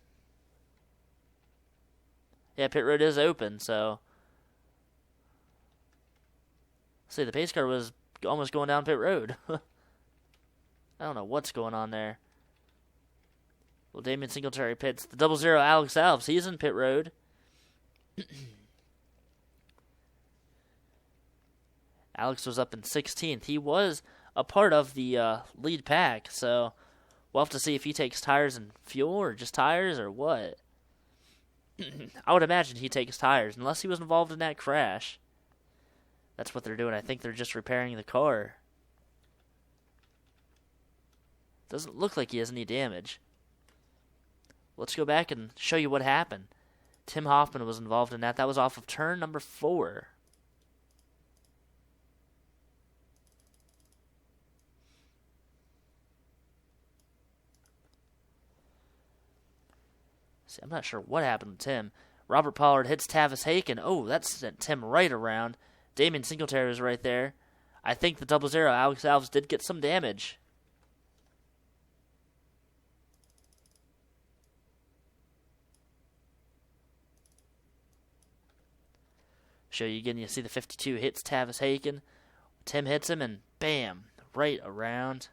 Yeah, pit road is open, so. See, the pace car was almost going down pit road. I don't know what's going on there. Well, Damian Singletary pits. The 00 Alex Alves, he's in pit road. Alex was up in 16th. He was a part of the lead pack, so we'll have to see if he takes tires and fuel or just tires or what. I would imagine he takes tires, unless he was involved in that crash. That's what they're doing. I think they're just repairing the car. Doesn't look like he has any damage. Let's go back and show you what happened. Tim Hoffman was involved in that. That was off of turn number 4. See, I'm not sure what happened to Tim. Robert Pollard hits Tavis Haken. Oh, that sent Tim right around. Damian Singletary was right there. I think the 0-0, Alex Alves, did get some damage. Show you again, you see the 52 hits Tavis Haken. Tim hits him, and bam, right around.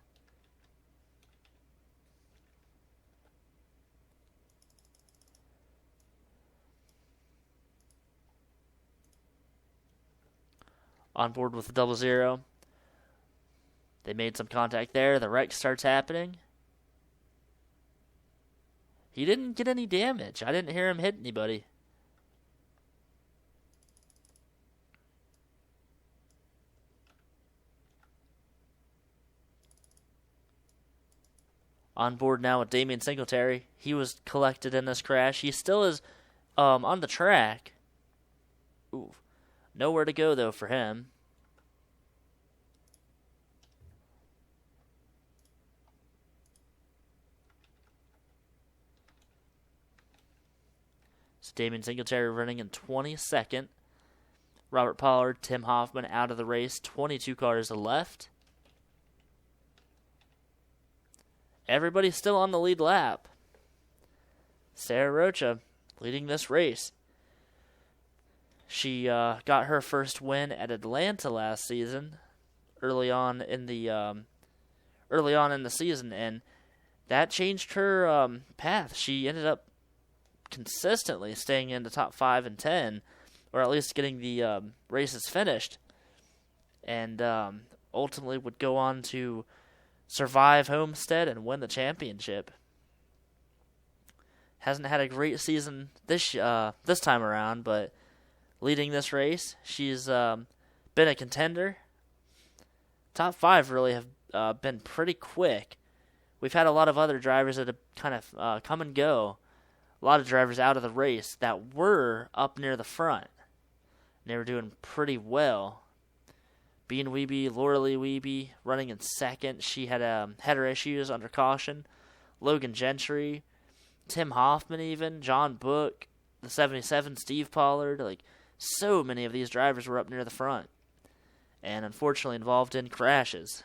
On board with the 0-0. They made some contact there. The wreck starts happening. He didn't get any damage. I didn't hear him hit anybody. On board now with Damian Singletary. He was collected in this crash. He still is on the track. Ooh. Nowhere to go, though, for him. So Damian Singletary running in 22nd. Robert Pollard, Tim Hoffman out of the race. 22 cars left. Everybody's still on the lead lap. Sarah Rocha leading this race. She got her first win at Atlanta last season, early on in the season, and that changed her path. She ended up consistently staying in the top 5 and 10, or at least getting the races finished, and ultimately would go on to survive Homestead and win the championship. Hasn't had a great season this time around, but leading this race, she's been a contender. Top 5 really have been pretty quick. We've had a lot of other drivers that have kind of come and go. A lot of drivers out of the race that were up near the front. They were doing pretty well. Bean Wiebe, Laura Lee Wiebe running in second. She had header issues under caution. Logan Gentry, Tim Hoffman even, John Book, the 77, Steve Pollard. Like, so many of these drivers were up near the front. And unfortunately involved in crashes.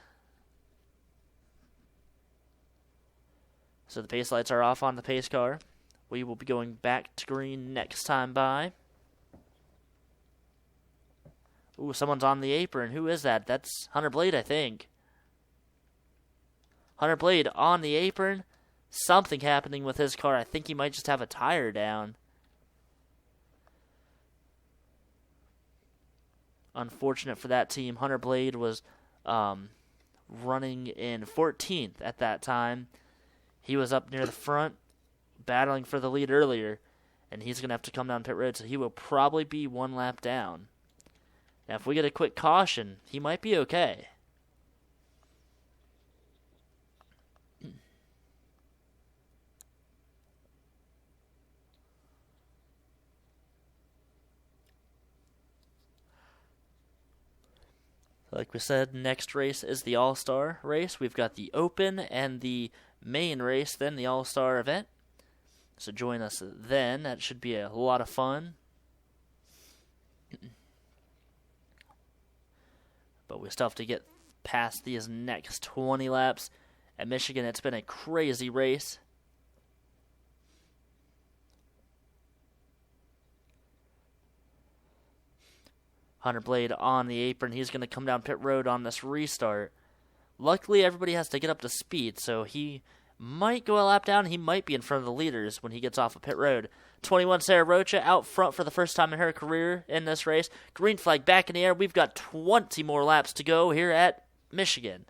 So the pace lights are off on the pace car. We will be going back to green next time by. Ooh, someone's on the apron. Who is that? That's Hunter Blade, I think. Hunter Blade on the apron. Something happening with his car. I think he might just have a tire down. Unfortunate for that team. Hunter Blade was running in 14th at that time. He was up near the front, battling for the lead earlier, and he's going to have to come down pit road, so he will probably be one lap down. Now, if we get a quick caution, he might be okay. Like we said, next race is the All-Star race. We've got the Open and the main race, then the All-Star event. So join us then. That should be a lot of fun. But we still have to get past these next 20 laps. At Michigan, it's been a crazy race. Hunter Blade on the apron. He's going to come down pit road on this restart. Luckily, everybody has to get up to speed, so he might go a lap down. He might be in front of the leaders when he gets off of pit road. 21 Sarah Rocha out front for the first time in her career in this race. Green flag back in the air. We've got 20 more laps to go here at Michigan.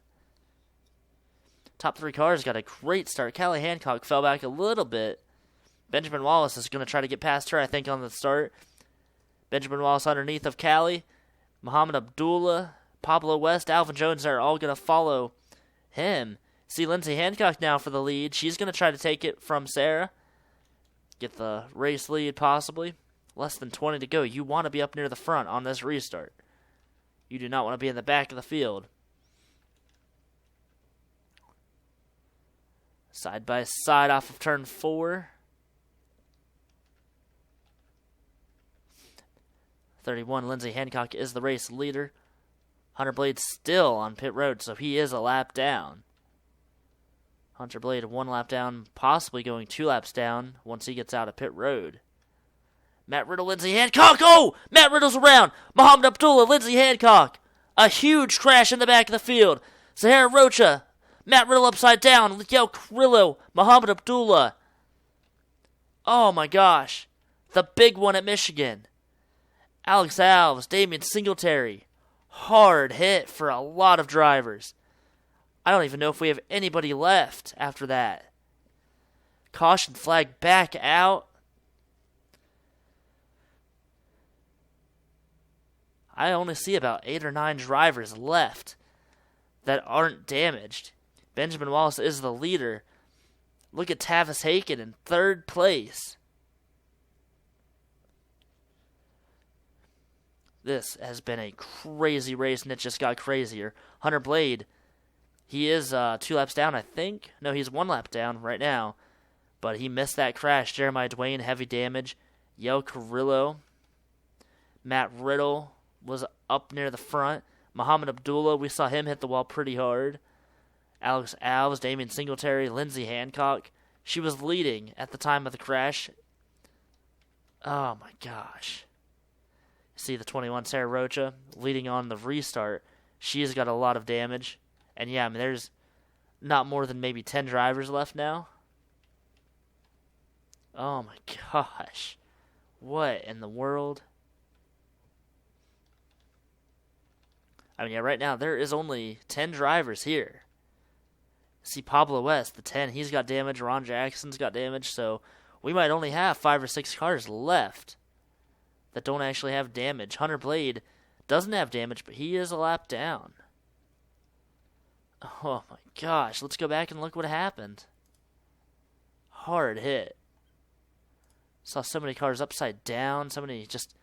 Top 3 cars got a great start. Callie Hancock fell back a little bit, Benjamin Wallace is going to try to get past her, I think, on the start. Benjamin Wallace underneath of Callie. Muhammad Abdullah, Pablo West, Alvin Jones are all going to follow him. See Lindsay Hancock now for the lead. She's going to try to take it from Sarah. Get the race lead, possibly. Less than 20 to go. You want to be up near the front on this restart. You do not want to be in the back of the field. Side by side off of turn 4. 31, Lindsay Hancock is the race leader. Hunter Blade still on pit road, so he is a lap down. Hunter Blade 1 lap down, possibly going 2 laps down once he gets out of pit road. Matt Riddle, Lindsay Hancock. Oh! Matt Riddle's around. Muhammad Abdullah, Lindsay Hancock. A huge crash in the back of the field. Sahara Rocha. Matt Riddle upside down. Miguel Carrillo. Muhammad Abdullah. Oh my gosh. The big one at Michigan. Alex Alves, Damian Singletary. Hard hit for a lot of drivers. I don't even know if we have anybody left after that. Caution flag back out. I only see about 8 or 9 drivers left that aren't damaged. Benjamin Wallace is the leader. Look at Tavis Haken in 3rd place. This has been a crazy race, and it just got crazier. Hunter Blade, he is 2 laps down, I think. No, he's 1 lap down right now. But he missed that crash. Jeremiah Dwayne, heavy damage. Yo Carrillo. Matt Riddle was up near the front. Muhammad Abdullah, we saw him hit the wall pretty hard. Alex Alves, Damian Singletary, Lindsay Hancock. She was leading at the time of the crash. Oh my gosh. See the 21, Sarah Rocha, leading on the restart. She's got a lot of damage. And yeah, I mean, there's not more than maybe 10 drivers left now. Oh my gosh. What in the world? I mean, yeah, right now there is only 10 drivers here. See Pablo West, the 10, he's got damage. Ron Jackson's got damage. So we might only have 5 or 6 cars left that don't actually have damage. Hunter Blade doesn't have damage, but he is a lap down. Oh my gosh, let's go back and look what happened. Hard hit. Saw so many cars upside down, so many just...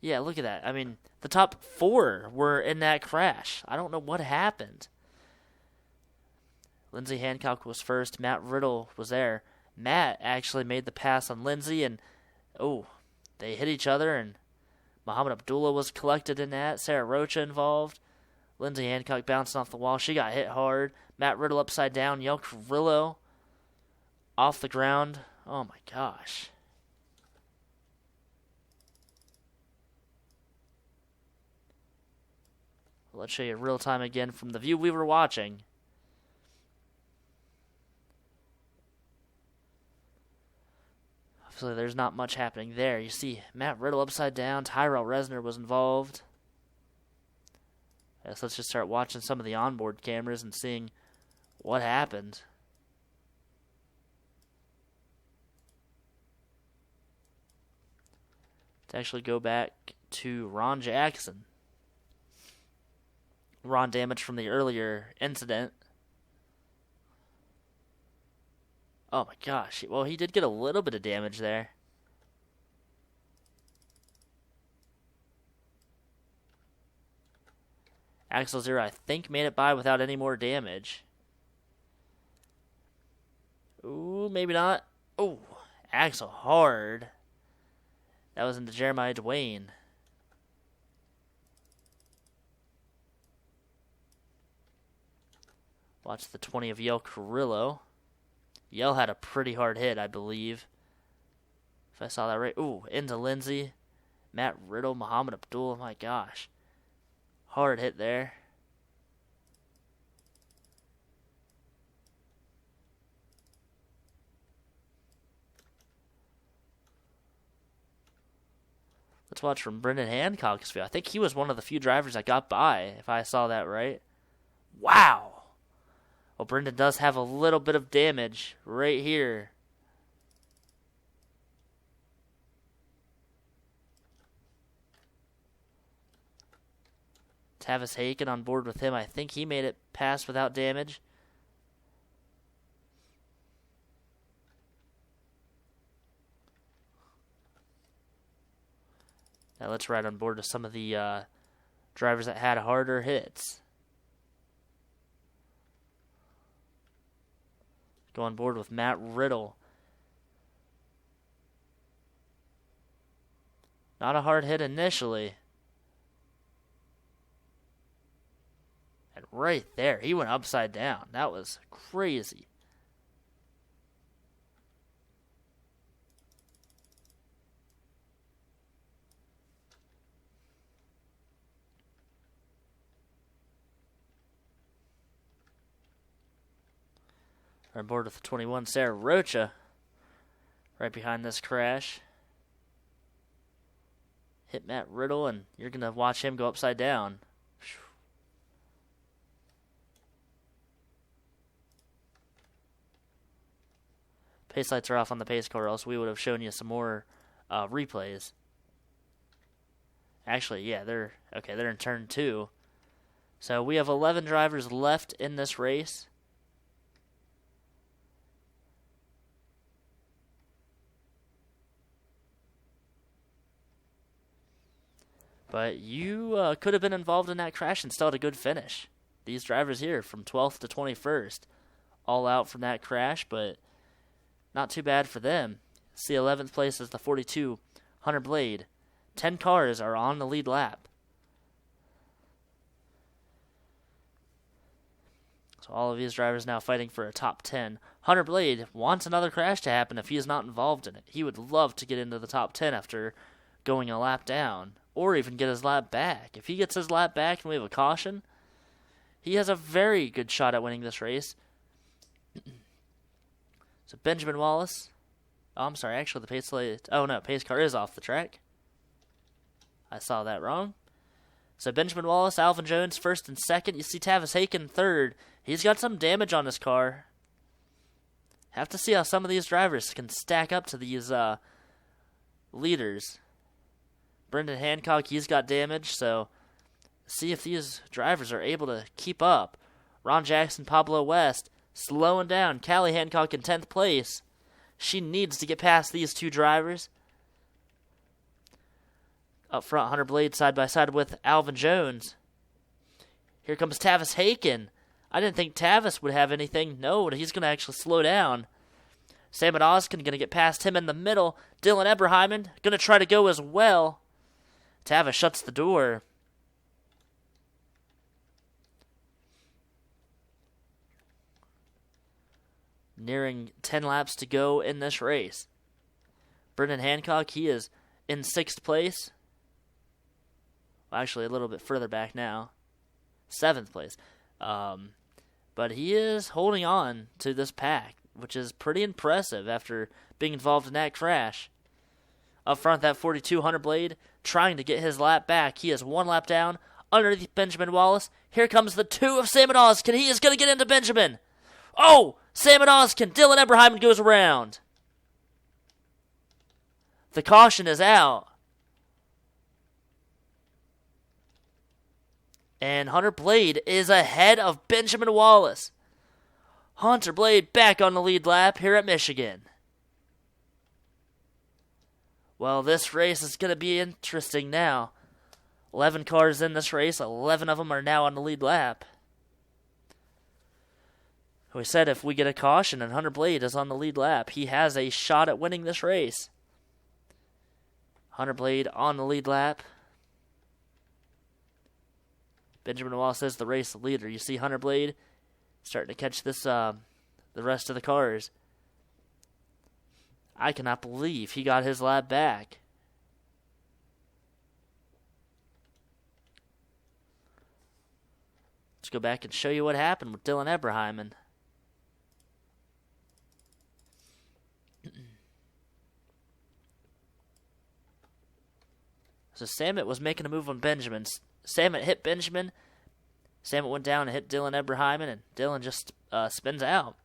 Yeah, look at that. I mean, the top 4 were in that crash. I don't know what happened. Lindsay Hancock was first. Matt Riddle was there. Matt actually made the pass on Lindsay, and... Oh... They hit each other, and Muhammad Abdullah was collected in that. Sarah Rocha involved. Lindsay Hancock bouncing off the wall. She got hit hard. Matt Riddle upside down. Yo Carrillo off the ground. Oh my gosh. Let's show you real time again from the view we were watching. Obviously, there's not much happening there. You see Matt Riddle upside down. Tyrell Resner was involved. Yes, let's just start watching some of the onboard cameras and seeing what happened. To actually go back to Ron Jackson. Ron damage from the earlier incident. Oh my gosh. Well, he did get a little bit of damage there. Axel Zero, I think, made it by without any more damage. Ooh, maybe not. Oh, Axel hard. That was into Jeremiah Dwayne. Watch the 20 of Yale Carrillo. Yale had a pretty hard hit, I believe. If I saw that right. Ooh, into Lindsay. Matt Riddle, Muhammad Abdullah. My gosh. Hard hit there. Let's watch from Brendan Hancock's view. I think he was one of the few drivers that got by, if I saw that right. Wow. Well, Brendan does have a little bit of damage right here. Tavis Haken on board with him. I think he made it past without damage. Now let's ride on board with some of the drivers that had harder hits. Go on board with Matt Riddle. Not a hard hit initially. And right there, he went upside down. That was crazy. We're on board with the 21, Sarah Rocha, right behind this crash. Hit Matt Riddle, and you're going to watch him go upside down. Pace lights are off on the pace car, else we would have shown you some more replays. Actually, yeah, they're in turn 2. So we have 11 drivers left in this race. But you could have been involved in that crash and still had a good finish. These drivers here from 12th to 21st, all out from that crash, but not too bad for them. See, 11th place is the 42 Hunter Blade. 10 cars are on the lead lap. So all of these drivers now fighting for a top 10. Hunter Blade wants another crash to happen if he is not involved in it. He would love to get into the top 10 after going a lap down, or even get his lap back. If he gets his lap back and we have a caution, he has a very good shot at winning this race. So Benjamin Wallace. Oh, I'm sorry. Actually, the pace car is off the track. I saw that wrong. So Benjamin Wallace, Alvin Jones, first and second. You see Tavis Haken third. He's got some damage on his car. Have to see how some of these drivers can stack up to these leaders. Brendan Hancock, he's got damage, so see if these drivers are able to keep up. Ron Jackson, Pablo West, slowing down. Callie Hancock in 10th place. She needs to get past these two drivers. Up front, Hunter Blade side by side with Alvin Jones. Here comes Tavis Haken. I didn't think Tavis would have anything. No, he's going to actually slow down. Sam Oskin going to get past him in the middle. Dylan Eberheimen going to try to go as well. Tavis shuts the door. Nearing 10 laps to go in this race. Brendan Hancock, he is in 6th place. Well, actually, a little bit further back now. 7th place. But he is holding on to this pack, which is pretty impressive after being involved in that crash. Up front, that 42 Hunter Blade trying to get his lap back. He is 1 lap down underneath Benjamin Wallace. Here comes the 2 of Sam Oskin. He is going to get into Benjamin. Oh, Sam Oskin. Dylan Eberheimen goes around. The caution is out. And Hunter Blade is ahead of Benjamin Wallace. Hunter Blade back on the lead lap here at Michigan. Well, this race is going to be interesting now. 11 cars in this race. 11 of them are now on the lead lap. We said if we get a caution and Hunter Blade is on the lead lap, he has a shot at winning this race. Hunter Blade on the lead lap. Benjamin Wallace is the race leader. You see Hunter Blade starting to catch this, the rest of the cars. I cannot believe he got his lap back. Let's go back and show you what happened with Dylan Eberheimen. So Samet was making a move on Benjamin. Samet hit Benjamin. Samet went down and hit Dylan Eberheimen, and Dylan just spins out.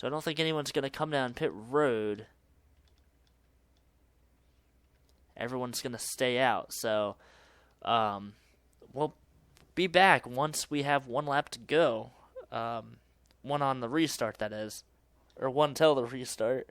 So I don't think anyone's going to come down pit road. Everyone's going to stay out. So we'll be back once we have one lap to go. One on the restart, that is. Or one till the restart.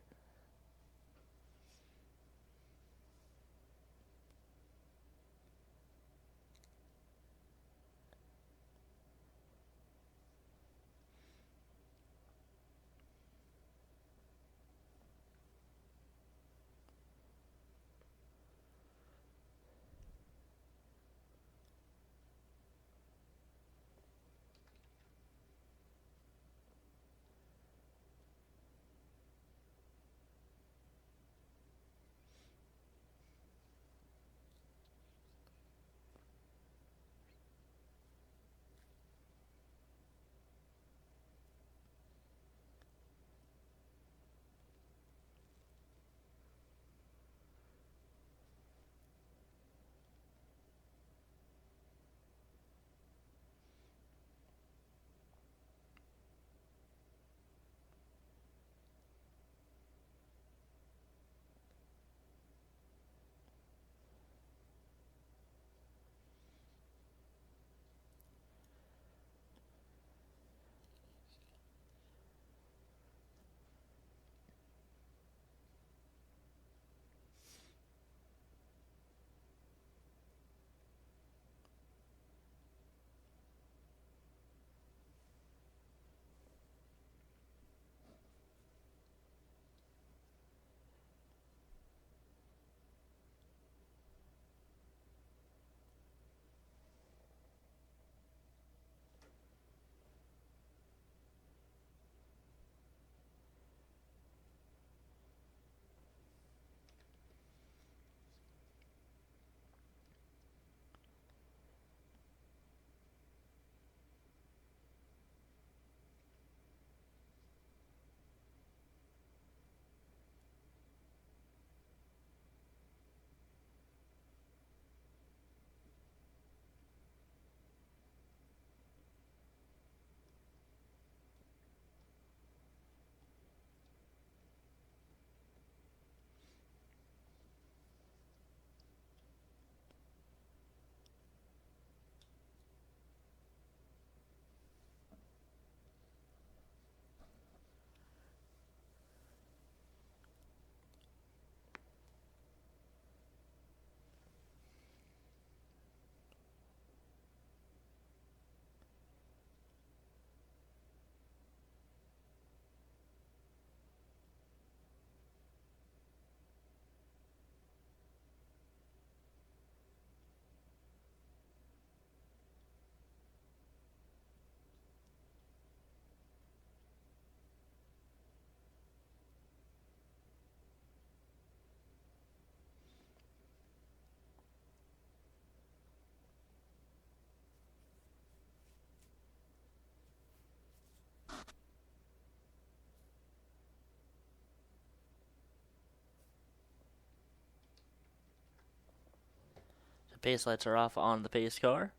The pace lights are off on the pace car.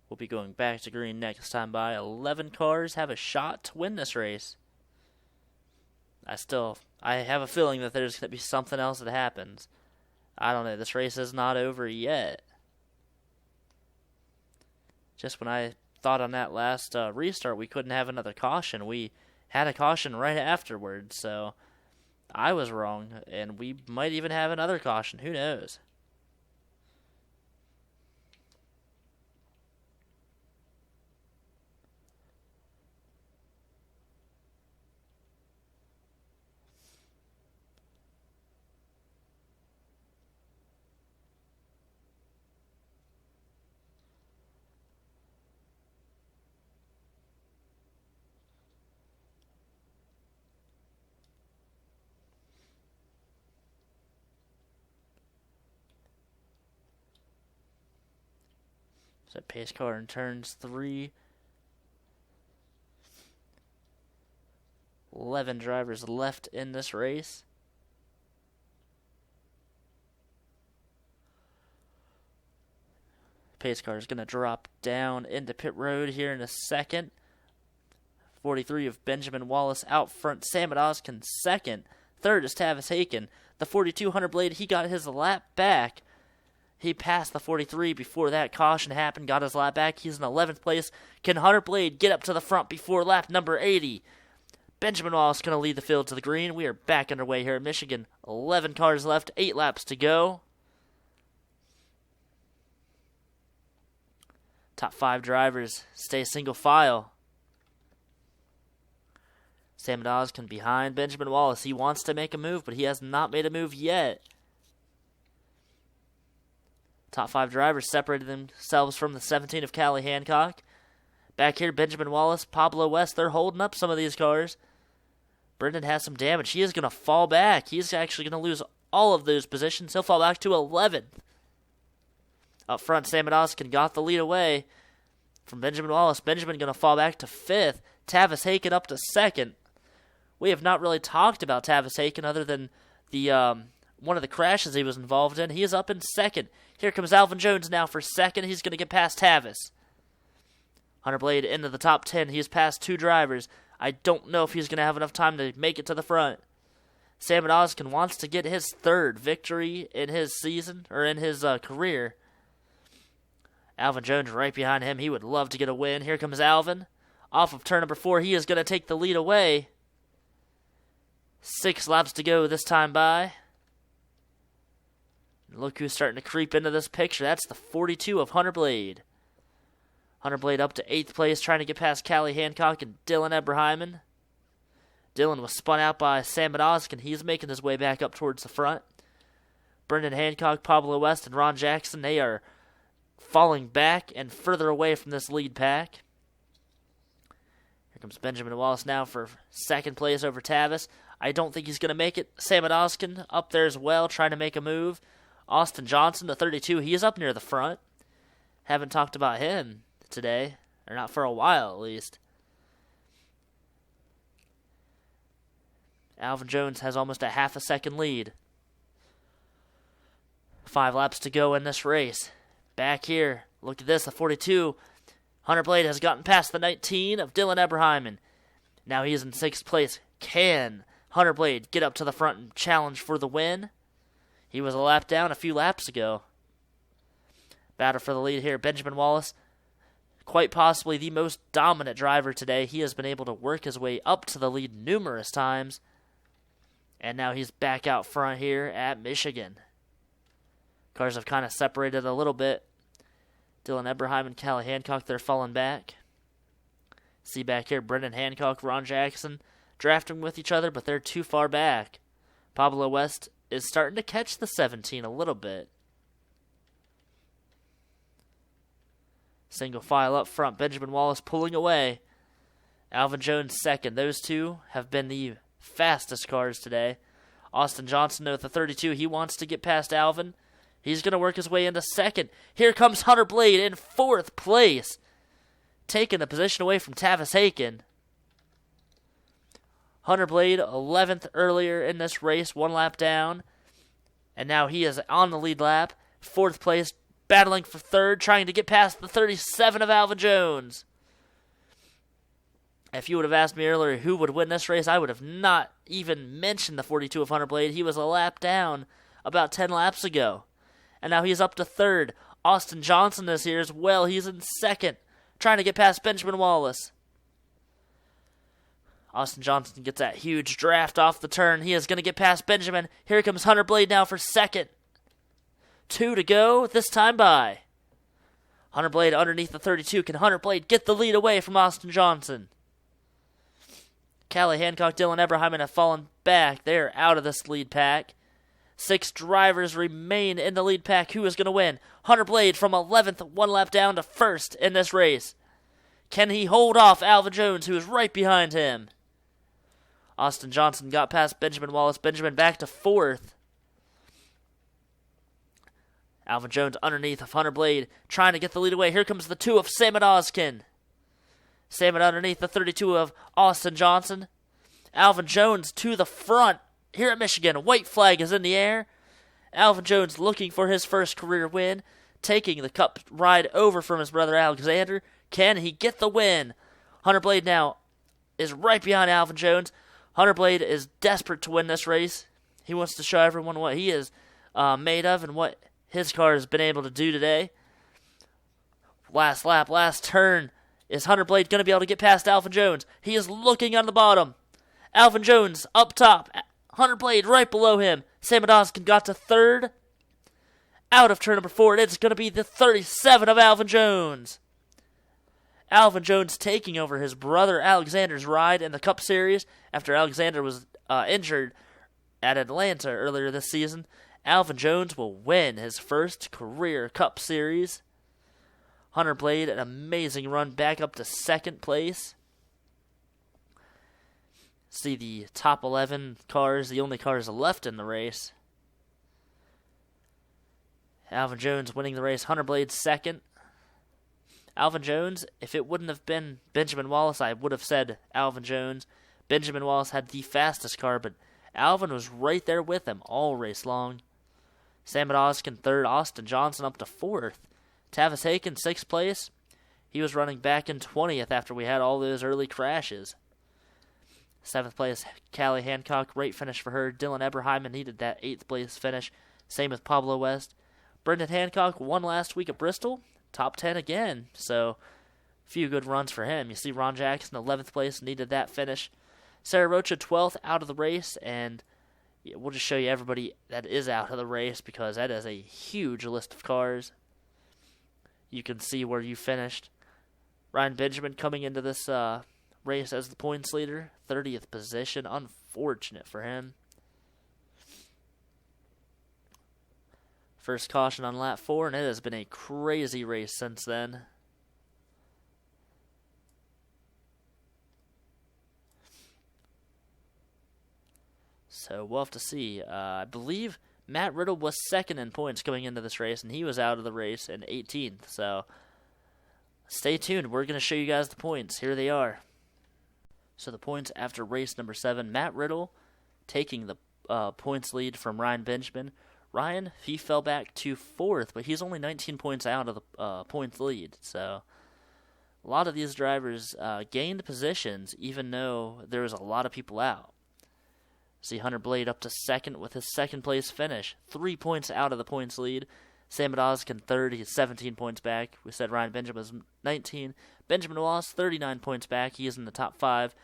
We'll be going back to green next time by. 11 cars have a shot to win this race. I have a feeling that there's going to be something else that happens. I don't know. This race is not over yet. Just when I thought on that last restart we couldn't have another caution, we had a caution right afterwards. So I was wrong, and we might even have another caution. Who knows? So pace car in turns 3. 11 drivers left in this race. Pace car is going to drop down into pit road here in a second. 43 of Benjamin Wallace out front. Sam Oskin second. Third is Tavis Haken. The 42 Hunter Blade, he got his lap back. He passed the 43 before that caution happened, got his lap back. He's in 11th place. Can Hunter Blade get up to the front before lap number 80? Benjamin Wallace going to lead the field to the green. We are back underway here at Michigan. 11 cars left, 8 laps to go. Top 5 drivers stay single file. Sam Oskin behind Benjamin Wallace. He wants to make a move, but he has not made a move yet. Top 5 drivers separated themselves from the 17 of Callie Hancock. Back here, Benjamin Wallace, Pablo West, they're holding up some of these cars. Brendan has some damage. He is going to fall back. He's actually going to lose all of those positions. He'll fall back to 11th. Up front, Sam Oskin got the lead away from Benjamin Wallace. Benjamin going to fall back to 5th. Tavis Haken up to 2nd. We have not really talked about Tavis Haken other than the one of the crashes he was involved in. He is up in 2nd. Here comes Alvin Jones now for 2nd. He's going to get past Tavis. Hunter Blade into the top 10. He's passed 2 drivers. I don't know if he's going to have enough time to make it to the front. Sam Oskin wants to get his 3rd victory in his season, or in his career. Alvin Jones right behind him. He would love to get a win. Here comes Alvin. Off of turn number 4, he is going to take the lead away. 6 laps to go this time by. Look who's starting to creep into this picture. That's the 42 of Hunter Blade. Hunter Blade up to 8th place, trying to get past Callie Hancock and Dylan Eberheimen. Dylan was spun out by Sam Oskin. He's making his way back up towards the front. Brendan Hancock, Pablo West, and Ron Jackson, they are falling back and further away from this lead pack. Here comes Benjamin Wallace now for 2nd place over Tavis. I don't think he's going to make it. Sam Oskin up there as well, trying to make a move. Austin Johnson, the 32, he is up near the front. Haven't talked about him today, or not for a while at least. Alvin Jones has almost a half a second lead. 5 laps to go in this race. Back here, look at this, the 42. Hunter Blade has gotten past the 19 of Dylan Eberheimen. Now he is in 6th place. Can Hunter Blade get up to the front and challenge for the win? He was a lap down a few laps ago. Battle for the lead here. Benjamin Wallace, quite possibly the most dominant driver today. He has been able to work his way up to the lead numerous times. And now he's back out front here at Michigan. Cars have kind of separated a little bit. Dylan Eberheim and Callie Hancock, they're falling back. See back here, Brendan Hancock, Ron Jackson, drafting with each other, but they're too far back. Pablo West is starting to catch the 17 a little bit. Single file up front, Benjamin Wallace pulling away. Alvin Jones 2nd. Those two have been the fastest cars today. Austin Johnson with the 32. He wants to get past Alvin. He's going to work his way into 2nd. Here comes Hunter Blade in 4th place, taking the position away from Tavis Haken. Hunter Blade 11th earlier in this race, 1 lap down. And now he is on the lead lap. 4th place, battling for 3rd, trying to get past the 37 of Alvin Jones. If you would have asked me earlier who would win this race, I would have not even mentioned the 42 of Hunter Blade. He was a lap down about 10 laps ago. And now he's up to 3rd. Austin Johnson is here as well. He's in 2nd, trying to get past Benjamin Wallace. Austin Johnson gets that huge draft off the turn. He is going to get past Benjamin. Here comes Hunter Blade now for 2nd. 2 to go this time by. Hunter Blade underneath the 32. Can Hunter Blade get the lead away from Austin Johnson? Callie Hancock, Dylan Eberheimen have fallen back. They are out of this lead pack. 6 drivers remain in the lead pack. Who is going to win? Hunter Blade from 11th, 1 lap down to 1st in this race. Can he hold off Alvin Jones, who is right behind him? Austin Johnson got past Benjamin Wallace. Benjamin back to 4th. Alvin Jones underneath of Hunter Blade, trying to get the lead away. Here comes the 2 of Sam Oskin. Sam underneath the 32 of Austin Johnson. Alvin Jones to the front here at Michigan. White flag is in the air. Alvin Jones looking for his first career win, taking the cup ride over from his brother Alexander. Can he get the win? Hunter Blade now is right behind Alvin Jones. Hunter Blade is desperate to win this race. He wants to show everyone what he is made of and what his car has been able to do today. Last lap, last turn. Is Hunter Blade going to be able to get past Alvin Jones? He is looking on the bottom. Alvin Jones up top. Hunter Blade right below him. Sam Adoskin got to third. Out of turn number 4, it's going to be the 37 of Alvin Jones. Alvin Jones taking over his brother Alexander's ride in the Cup Series after Alexander was injured at Atlanta earlier this season. Alvin Jones will win his first career Cup Series. Hunter Blade, an amazing run back up to second place. See the top 11 cars, the only cars left in the race. Alvin Jones winning the race. Hunter Blade second. Alvin Jones, if it wouldn't have been Benjamin Wallace, I would have said Alvin Jones. Benjamin Wallace had the fastest car, but Alvin was right there with him all race long. Sam Adoskin third. Austin Johnson up to fourth. Tavis Haken, 6th place. He was running back in 20th after we had all those early crashes. 7th place, Callie Hancock, great finish for her. Dylan Eberheimen needed that 8th place finish. Same with Pablo West. Brendan Hancock won last week at Bristol. Top 10 again, so a few good runs for him. You see Ron Jackson, 11th place, needed that finish. Sarah Rocha, 12th, out of the race, and we'll just show you everybody that is out of the race because that is a huge list of cars. You can see where you finished. Ryan Benjamin coming into this race as the points leader. 30th position. Unfortunate for him. First caution on lap 4, and it has been a crazy race since then. So we'll have to see. I believe Matt Riddle was second in points going into this race, and he was out of the race in 18th. So stay tuned. We're going to show you guys the points. Here they are. So the points after race number 7. Matt Riddle taking the points lead from Ryan Benjamin. Ryan, he fell back to 4th, but he's only 19 points out of the points lead. So a lot of these drivers gained positions even though there was a lot of people out. See Hunter Blade up to 2nd with his 2nd place finish. 3 points out of the points lead. Sam Adoskin 3rd. He's 17 points back. We said Ryan Benjamin was 19. Benjamin Wallace 39 points back. He is in the top 5.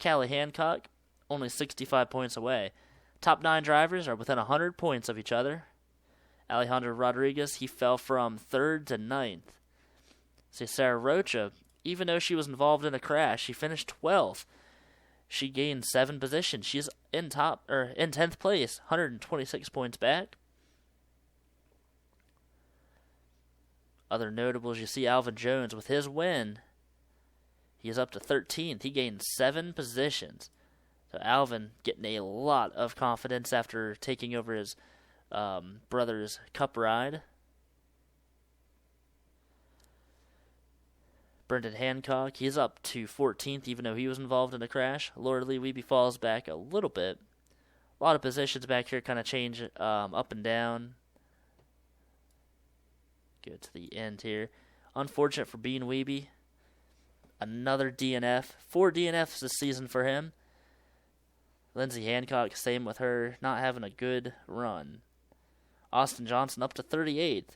Callie Hancock only 65 points away. Top 9 drivers are within 100 points of each other. Alejandro Rodriguez, he fell from 3rd to 9th. See Sarah Rocha, even though she was involved in a crash, she finished 12th. She gained 7 positions. She's in 10th place, 126 points back. Other notables, you see Alvin Jones with his win. He is up to 13th. He gained 7 positions. So Alvin getting a lot of confidence after taking over his brother's cup ride. Brendan Hancock, he's up to 14th, even though he was involved in a crash. Laura Lee Wiebe falls back a little bit. A lot of positions back here kind of change up and down. Go to the end here. Unfortunate for Bean Wiebe. Another DNF. 4 DNFs this season for him. Lindsay Hancock, same with her, not having a good run. Austin Johnson up to 38th.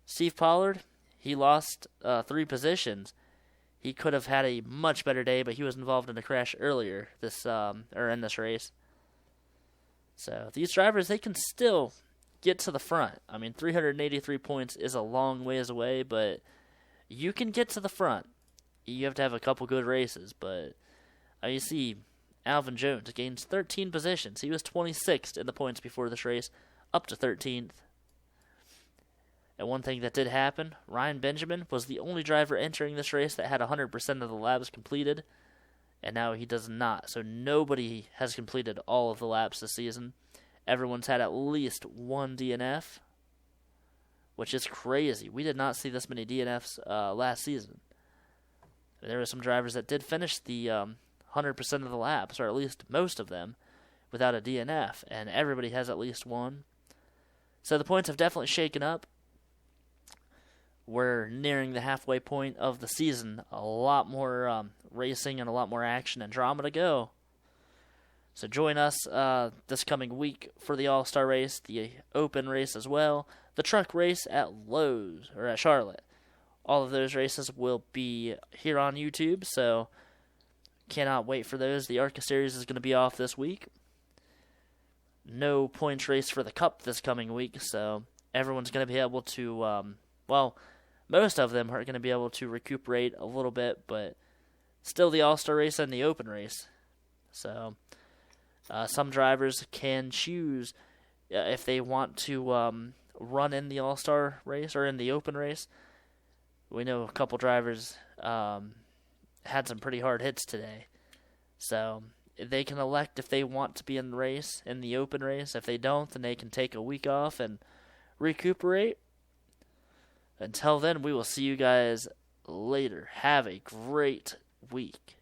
Steve Pollard, he lost 3 positions. He could have had a much better day, but he was involved in a crash earlier in this race. So these drivers, they can still get to the front. I mean, 383 points is a long ways away, but you can get to the front. You have to have a couple good races, but you see Alvin Jones gains 13 positions. He was 26th in the points before this race, up to 13th. And one thing that did happen, Ryan Benjamin was the only driver entering this race that had 100% of the laps completed, and now he does not. So nobody has completed all of the laps this season. Everyone's had at least 1 DNF, which is crazy. We did not see this many DNFs last season. There were some drivers that did finish the 100% of the laps, or at least most of them, without a DNF, and everybody has at least 1. So the points have definitely shaken up. we're nearing the halfway point of the season. A lot more racing and a lot more action and drama to go. So join us this coming week for the All-Star race, the Open race as well, the truck race at Lowe's, or at Charlotte. All of those races will be here on YouTube, so cannot wait for those. The ARCA Series is going to be off this week. No points race for the Cup this coming week, so everyone's going to be able to, most of them are going to be able to recuperate a little bit, but still the All-Star race and the Open race. So some drivers can choose if they want to run in the All-Star race or in the Open race. We know a couple drivers had some pretty hard hits today. So they can elect if they want to be in the race, in the Open race. If they don't, then they can take a week off and recuperate. Until then, we will see you guys later. Have a great week.